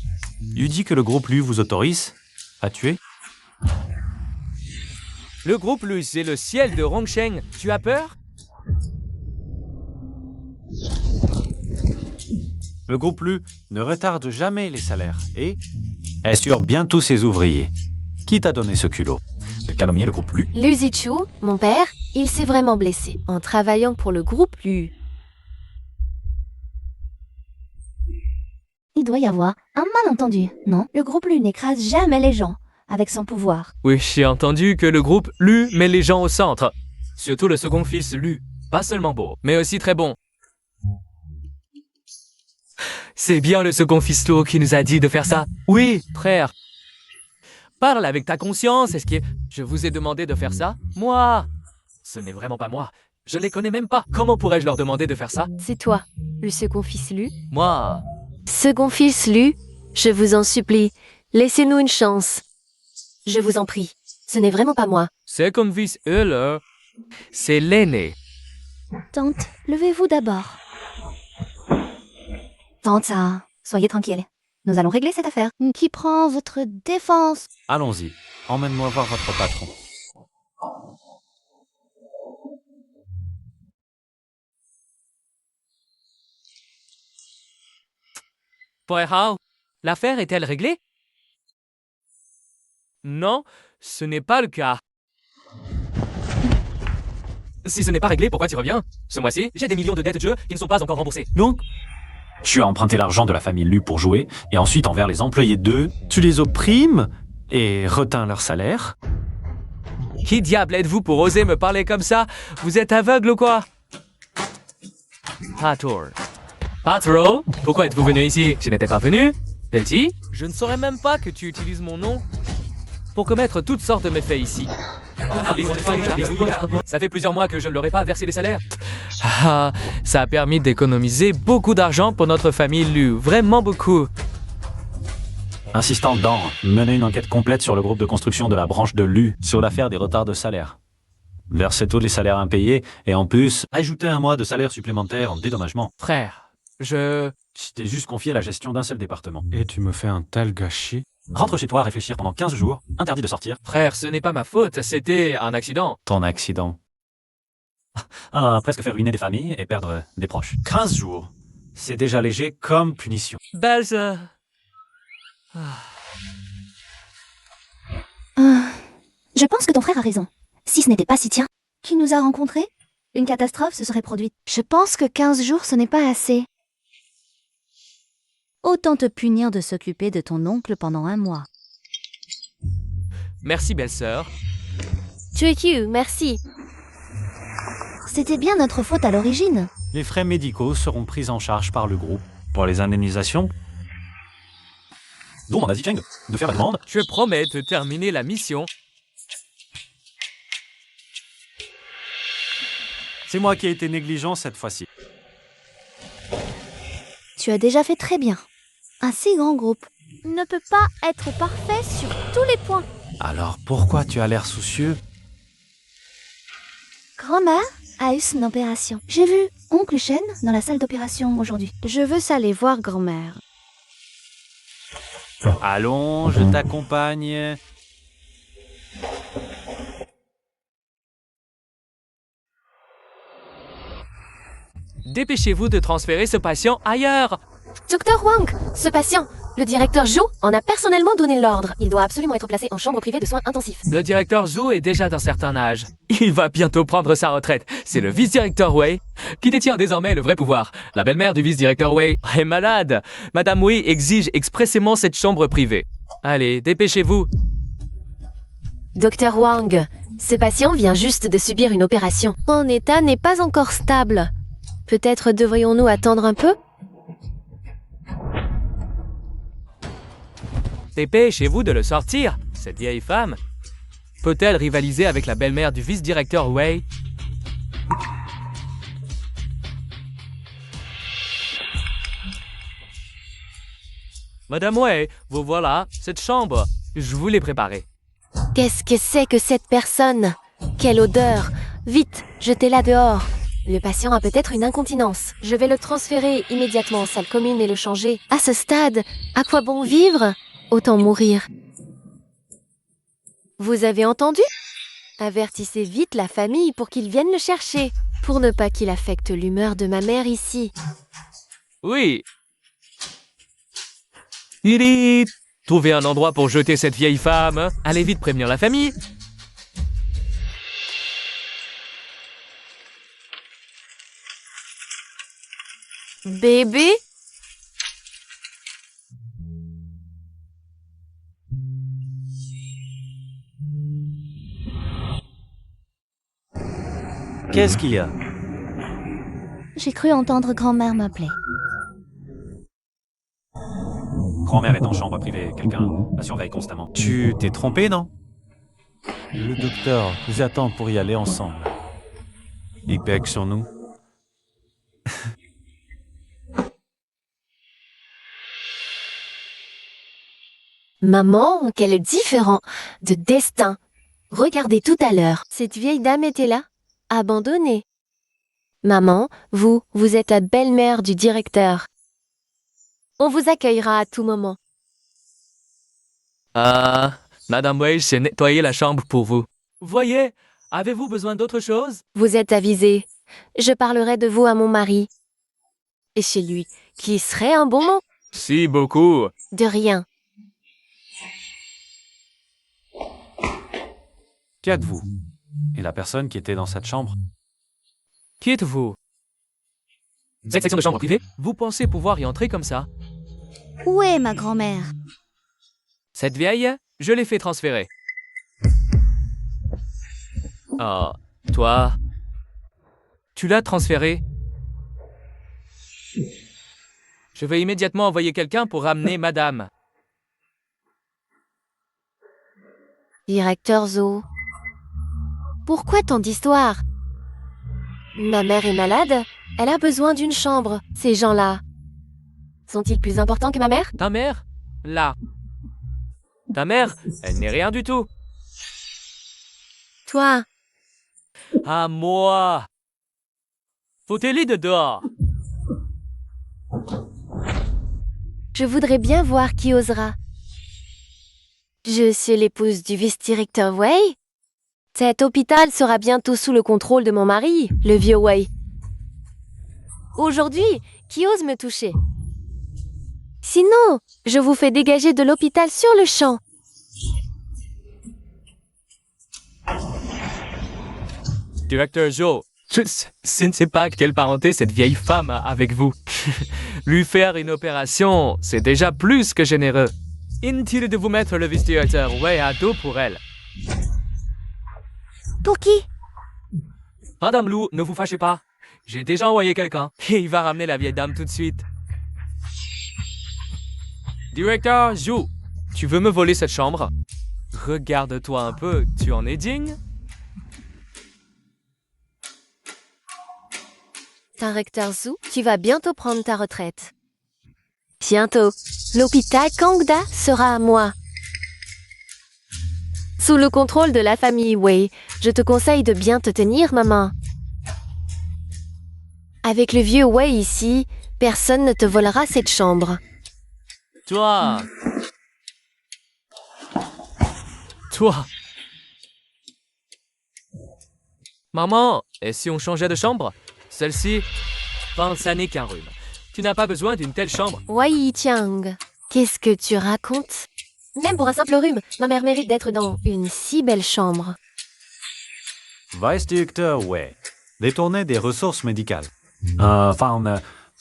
S5: Tu dis que le groupe Lu vous autorise à tuer?
S2: Le groupe Lu, c'est le ciel de Rongsheng. Tu as peur?
S7: Le groupe Lu ne retarde jamais les salaires et assure bien tous ses ouvriers. Qui t'a donné ce culot
S5: De calomnier le groupe Lu.
S4: Lu Zichu, mon père, il s'est vraiment blessé en travaillant pour le groupe Lu.
S3: Il doit y avoir un malentendu, non? Le groupe Lu n'écrase jamais les gens avec son pouvoir.
S2: Oui, j'ai entendu que le groupe Lu met les gens au centre. Surtout le second fils Lu. Pas seulement beau, mais aussi très bon. C'est bien le second fils Lu qui nous a dit de faire ça. Oui, frère. Parle avec ta conscience, est-ce que je vous ai demandé de faire ça? Moi? Ce n'est vraiment pas moi. Je les connais même pas. Comment pourrais-je leur demander de faire ça?
S4: C'est toi, le second fils Lu.
S2: Moi?
S4: Second fils Lu, je vous en supplie, laissez-nous une chance. Je vous en prie, ce n'est vraiment pas moi.
S2: Second fils Euler, c'est l'aîné.
S3: Tante, levez-vous d'abord. Tante, soyez tranquille. Nous allons régler cette affaire. Qui prend votre défense?
S7: Allons-y, emmène-moi voir votre patron.
S2: Hao, l'affaire est-elle réglée? Non, ce n'est pas le cas. Si ce n'est pas réglé, pourquoi tu reviens? Ce mois-ci, j'ai des millions de dettes de jeu qui ne sont pas encore remboursées.
S5: Donc, tu as emprunté l'argent de la famille Lu pour jouer, et ensuite envers les employés d'eux.
S7: Tu les opprimes et retins leur salaire.
S2: Qui diable êtes-vous pour oser me parler comme ça? Vous êtes aveugle ou quoi? Pator. Patro, pourquoi êtes-vous venu ici? Je n'étais pas venu. Petit, je ne saurais même pas que tu utilises mon nom pour commettre toutes sortes de méfaits ici. Ça fait plusieurs mois que je ne leur ai pas versé les salaires. Ah, ça a permis d'économiser beaucoup d'argent pour notre famille Lu, vraiment beaucoup.
S5: Insistant dans mener une enquête complète sur le groupe de construction de la branche de Lu, sur l'affaire des retards de salaire. Verser tous les salaires impayés, et en plus, ajouter un mois de salaire supplémentaire en dédommagement.
S2: Frère, je
S5: t'ai juste confié la gestion d'un seul département.
S7: Et tu me fais un tel gâchis.
S5: Rentre chez toi à réfléchir pendant 15 jours, interdit de sortir.
S2: Frère, ce n'est pas ma faute, c'était un accident.
S5: Ton accident. Ah, presque faire ruiner des familles et perdre des proches. 15 jours. C'est déjà léger comme punition.
S2: Belle sœur.
S3: Je pense que ton frère a raison. Si ce n'était pas Sitien qui nous a rencontrés, une catastrophe se serait produite.
S1: Je pense que 15 jours, ce n'est pas assez. Autant te punir de s'occuper de ton oncle pendant 1 mois.
S2: Merci, belle-sœur.
S4: Tu es cute, merci.
S3: C'était bien notre faute à l'origine.
S7: Les frais médicaux seront pris en charge par le groupe. Pour les indemnisations,
S5: Donc, on a dit Cheng de faire la demande.
S2: Je promets de terminer la mission.
S7: c'est moi qui ai été négligent cette fois-ci.
S1: Tu as déjà fait très bien. Un si grand groupe ne peut pas être parfait sur tous les points.
S7: Alors pourquoi tu as l'air soucieux?
S3: Grand-mère a eu son opération. J'ai vu oncle Shen dans la salle d'opération aujourd'hui.
S1: Je veux aller voir grand-mère.
S7: Allons, je t'accompagne.
S2: Dépêchez-vous de transférer ce patient ailleurs.
S4: Docteur Wang, ce patient, le directeur Zhou en a personnellement donné l'ordre. Il doit absolument être placé en chambre privée de soins intensifs.
S2: Le directeur Zhou est déjà d'un certain âge. Il va bientôt prendre sa retraite. C'est le vice-directeur Wei qui détient désormais le vrai pouvoir. La belle-mère du vice-directeur Wei est malade. Madame Wei exige expressément cette chambre privée. Allez, dépêchez-vous.
S4: Docteur Wang, ce patient vient juste de subir une opération. Son état n'est pas encore stable. Peut-être devrions-nous attendre un peu?
S2: Dépêchez-vous de le sortir. Cette vieille femme peut-elle rivaliser avec la belle-mère du vice-directeur Wei? Madame Wei, vous voilà, cette chambre. Je vous l'ai préparée.
S4: Qu'est-ce que c'est que cette personne? Quelle odeur! Vite, jetez-la dehors. Le patient a peut-être une incontinence. Je vais le transférer immédiatement en salle commune et le changer. À ce stade, à quoi bon vivre? Autant mourir. Vous avez entendu? Avertissez vite la famille pour qu'ils viennent le chercher, pour ne pas qu'il affecte l'humeur de ma mère ici.
S2: Oui, Lily, trouvez un endroit pour jeter cette vieille femme. Allez vite prévenir la famille.
S4: Bébé?
S7: Qu'est-ce qu'il y a?
S1: J'ai cru entendre grand-mère m'appeler.
S5: Grand-mère est en chambre privée, quelqu'un la surveille constamment.
S7: Tu t'es trompé, non? Le docteur vous attend pour y aller ensemble. Il bègue sur nous.
S4: Maman, quel différent de destin. Regardez tout à l'heure. Cette vieille dame était là, abandonnée. Maman, vous êtes la belle-mère du directeur. On vous accueillera à tout moment.
S2: Madame Wade, j'ai nettoyé la chambre pour vous. Voyez, avez-vous besoin d'autre chose?
S4: Vous êtes avisé. Je parlerai de vous à mon mari. Et chez lui, qui serait un bon mot.
S2: Si, beaucoup.
S4: De rien.
S7: Qui êtes-vous? Et la personne qui était dans cette chambre?
S2: Qui êtes-vous? Cette section de chambre privée? Vous pensez pouvoir y entrer comme ça?
S1: Où est ma grand-mère?
S2: Cette vieille, je l'ai fait transférer. Oh, toi, tu l'as transféré? Je vais immédiatement envoyer quelqu'un pour ramener madame.
S4: Directeur Zo. Pourquoi tant d'histoires? Ma mère est malade. Elle a besoin d'une chambre. Ces gens-là sont-ils plus importants que ma mère?
S2: Ta mère? Là. Ta mère, elle n'est rien du tout.
S4: Toi,
S2: À moi. Foutez-les de dehors.
S4: je voudrais bien voir qui osera. Je suis l'épouse du vice-directeur Wei. Cet hôpital sera bientôt sous le contrôle de mon mari, le vieux Wei. Aujourd'hui, qui ose me toucher? Sinon, je vous fais dégager de l'hôpital sur le champ.
S2: Directeur Joe, je ne sais pas quelle parenté cette vieille femme a avec vous. Lui faire une opération, c'est déjà plus que généreux. Inutile de vous mettre le vice-directeur Wei à dos pour elle.
S1: Pour qui?
S2: Madame Lou, ne vous fâchez pas. J'ai déjà envoyé quelqu'un et il va ramener la vieille dame tout de suite. Directeur Zhu, tu veux me voler cette chambre? Regarde-toi un peu, tu en es digne?
S4: Directeur Zhu, tu vas bientôt prendre ta retraite. Bientôt, l'hôpital Kangda sera à moi. Sous le contrôle de la famille Wei, je te conseille de bien te tenir, maman. Avec le vieux Wei ici, personne ne te volera cette chambre.
S2: Toi. Maman, et si on changeait de chambre? Celle-ci, ça n'est qu'un rhume. Tu n'as pas besoin d'une telle chambre.
S4: Wei Tiang, qu'est-ce que tu racontes? Même pour un simple rhume, ma mère mérite d'être dans une si belle chambre.
S7: Vice-directeur Wei. Détourner des ressources médicales.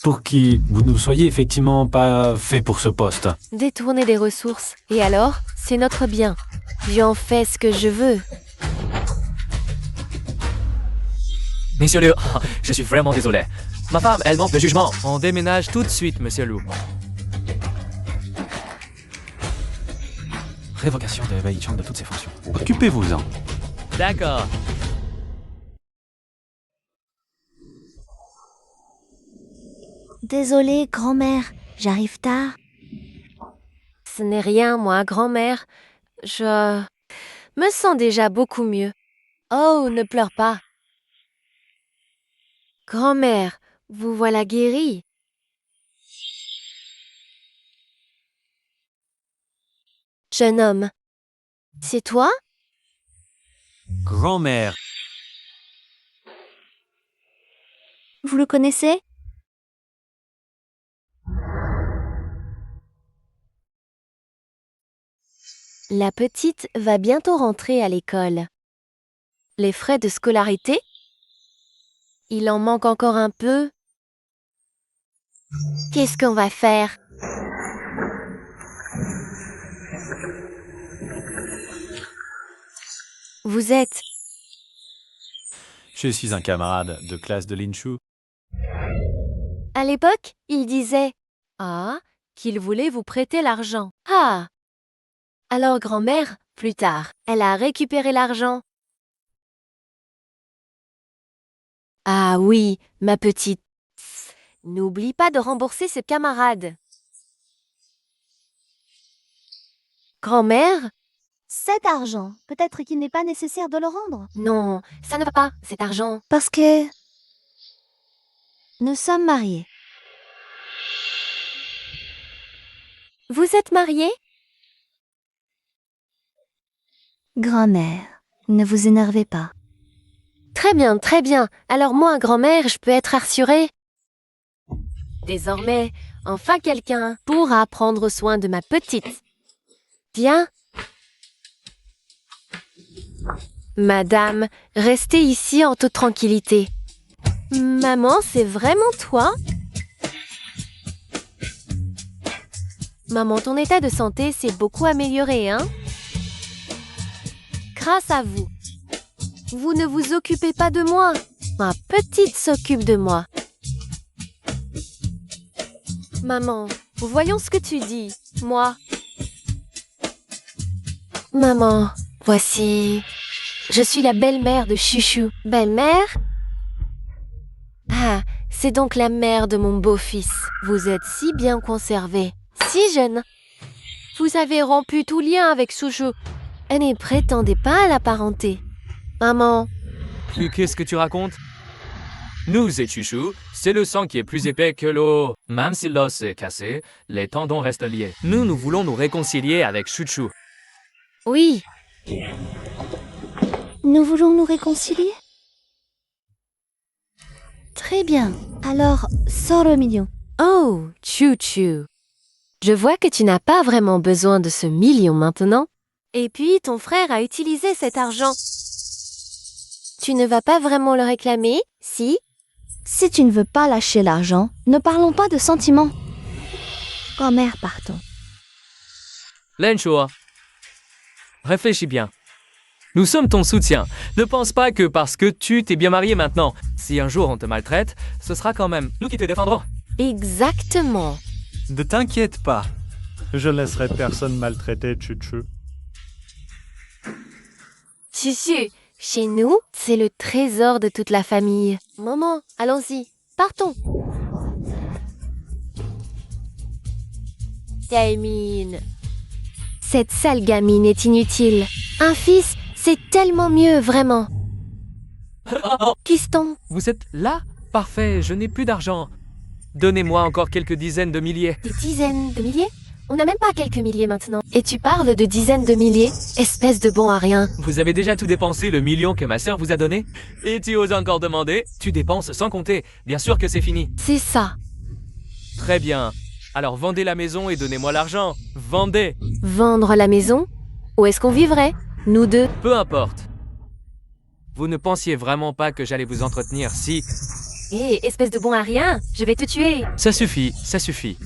S6: Pour qui vous ne soyez effectivement pas fait pour ce poste.
S4: Détourner des ressources. Et alors, c'est notre bien. J'en fais ce que je veux.
S2: Monsieur Liu, je suis vraiment désolé. Ma femme, elle manque de jugement. On déménage tout de suite, monsieur Liu.
S6: Révocation de Wei Chang de toutes ses fonctions.
S7: Occupez-vous-en.
S2: D'accord.
S1: Désolée, grand-mère, j'arrive tard.
S4: Ce n'est rien, moi, grand-mère. Je me sens déjà beaucoup mieux. Oh, ne pleure pas. Grand-mère, vous voilà guérie. Jeune homme, c'est toi?
S7: Grand-mère.
S1: Vous le connaissez?
S4: La petite va bientôt rentrer à l'école. Les frais de scolarité? Il en manque encore un peu. Qu'est-ce qu'on va faire? Vous êtes...
S7: Je suis un camarade de classe de Linshu.
S4: À l'époque, il disait « Ah, qu'il voulait vous prêter l'argent. » Ah! Alors grand-mère, plus tard, elle a récupéré l'argent. Ah oui, ma petite. N'oublie pas de rembourser ce camarade. Grand-mère?
S1: Cet argent, peut-être qu'il n'est pas nécessaire de le rendre.
S4: Non, ça ne va pas, cet argent.
S1: Parce que nous sommes mariés.
S4: Vous êtes mariés?
S1: Grand-mère, ne vous énervez pas.
S4: Très bien, très bien. Alors moi, grand-mère, je peux être rassurée? Désormais, enfin quelqu'un pourra prendre soin de ma petite. Viens. Madame, restez ici en toute tranquillité. Maman, c'est vraiment toi? Maman, ton état de santé s'est beaucoup amélioré, hein? Grâce à vous. Vous ne vous occupez pas de moi. Ma petite s'occupe de moi. Maman, voyons ce que tu dis. Moi. Maman, voici... Je suis la belle-mère de Chuchou. Belle-mère? Ah, c'est donc la mère de mon beau-fils. Vous êtes si bien conservé, si jeune. Vous avez rompu tout lien avec Chouchou. Elle ne prétendait pas à la parenté. Maman.
S2: Qu'est-ce que tu racontes? Nous et Chuchou, c'est le sang qui est plus épais que l'eau. Même si l'os est cassé, les tendons restent liés. Nous voulons nous réconcilier avec Chuchou.
S4: Oui.
S1: Nous voulons nous réconcilier? Très bien. Alors, sors le million.
S4: Oh, Chouchou. Je vois que tu n'as pas vraiment besoin de ce million maintenant. Et puis, ton frère a utilisé cet argent. Tu ne vas pas vraiment le réclamer, si?
S1: Si tu ne veux pas lâcher l'argent, ne parlons pas de sentiments. Grand-mère, partons.
S2: Lenshua, réfléchis bien. Nous sommes ton soutien. Ne pense pas que parce que tu t'es bien marié maintenant, si un jour on te maltraite, ce sera quand même nous qui te défendrons.
S4: Exactement.
S7: Ne t'inquiète pas. Je ne laisserai personne maltraiter Chuchu.
S4: Chuchu, chez nous, c'est le trésor de toute la famille. Maman, allons-y, partons. Gamine. Cette sale gamine est inutile. Un fils, c'est tellement mieux, vraiment. Piston.
S2: Vous êtes là? Parfait, je n'ai plus d'argent. Donnez-moi encore quelques dizaines de milliers.
S4: Des dizaines de milliers? On n'a même pas quelques milliers maintenant. Et tu parles de dizaines de milliers? Espèce de bon à rien.
S2: Vous avez déjà tout dépensé le million que ma sœur vous a donné? Et tu oses encore demander? Tu dépenses sans compter. Bien sûr que c'est fini.
S4: C'est ça.
S2: Très bien. Alors vendez la maison et donnez-moi l'argent. Vendez.
S4: Vendre la maison? Où est-ce qu'on vivrait? Nous deux?
S2: Peu importe. Vous ne pensiez vraiment pas que j'allais vous entretenir si...
S4: Hé, espèce de bon à rien, je vais te tuer.
S2: Ça suffit, ça suffit.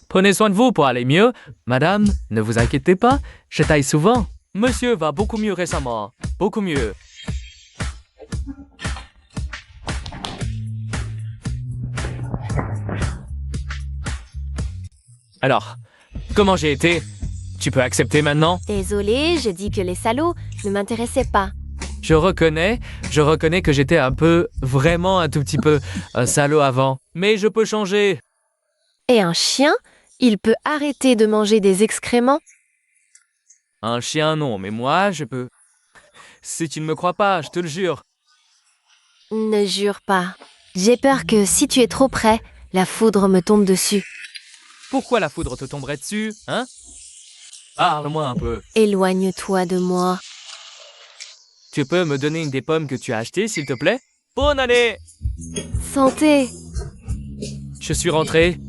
S2: Prenez soin de vous pour aller mieux. Madame, ne vous inquiétez pas, je taille souvent. Monsieur va beaucoup mieux récemment. Beaucoup mieux. Alors, comment j'ai été? Tu peux accepter maintenant?
S4: Désolée, je dis que les salauds ne m'intéressaient pas.
S2: Je reconnais que j'étais vraiment un tout petit peu un salaud avant. Mais je peux changer.
S4: Et un chien, il peut arrêter de manger des excréments?
S2: Un chien, non, mais moi, je peux. Si tu ne me crois pas, je te le jure.
S4: Ne jure pas. J'ai peur que si tu es trop près, la foudre me tombe dessus.
S2: Pourquoi la foudre te tomberait dessus, hein? Parle-moi un peu.
S4: Éloigne-toi de moi.
S2: Tu peux me donner une des pommes que tu as achetées, s'il te plaît? Bonne année!
S4: Santé!
S2: Je suis rentré.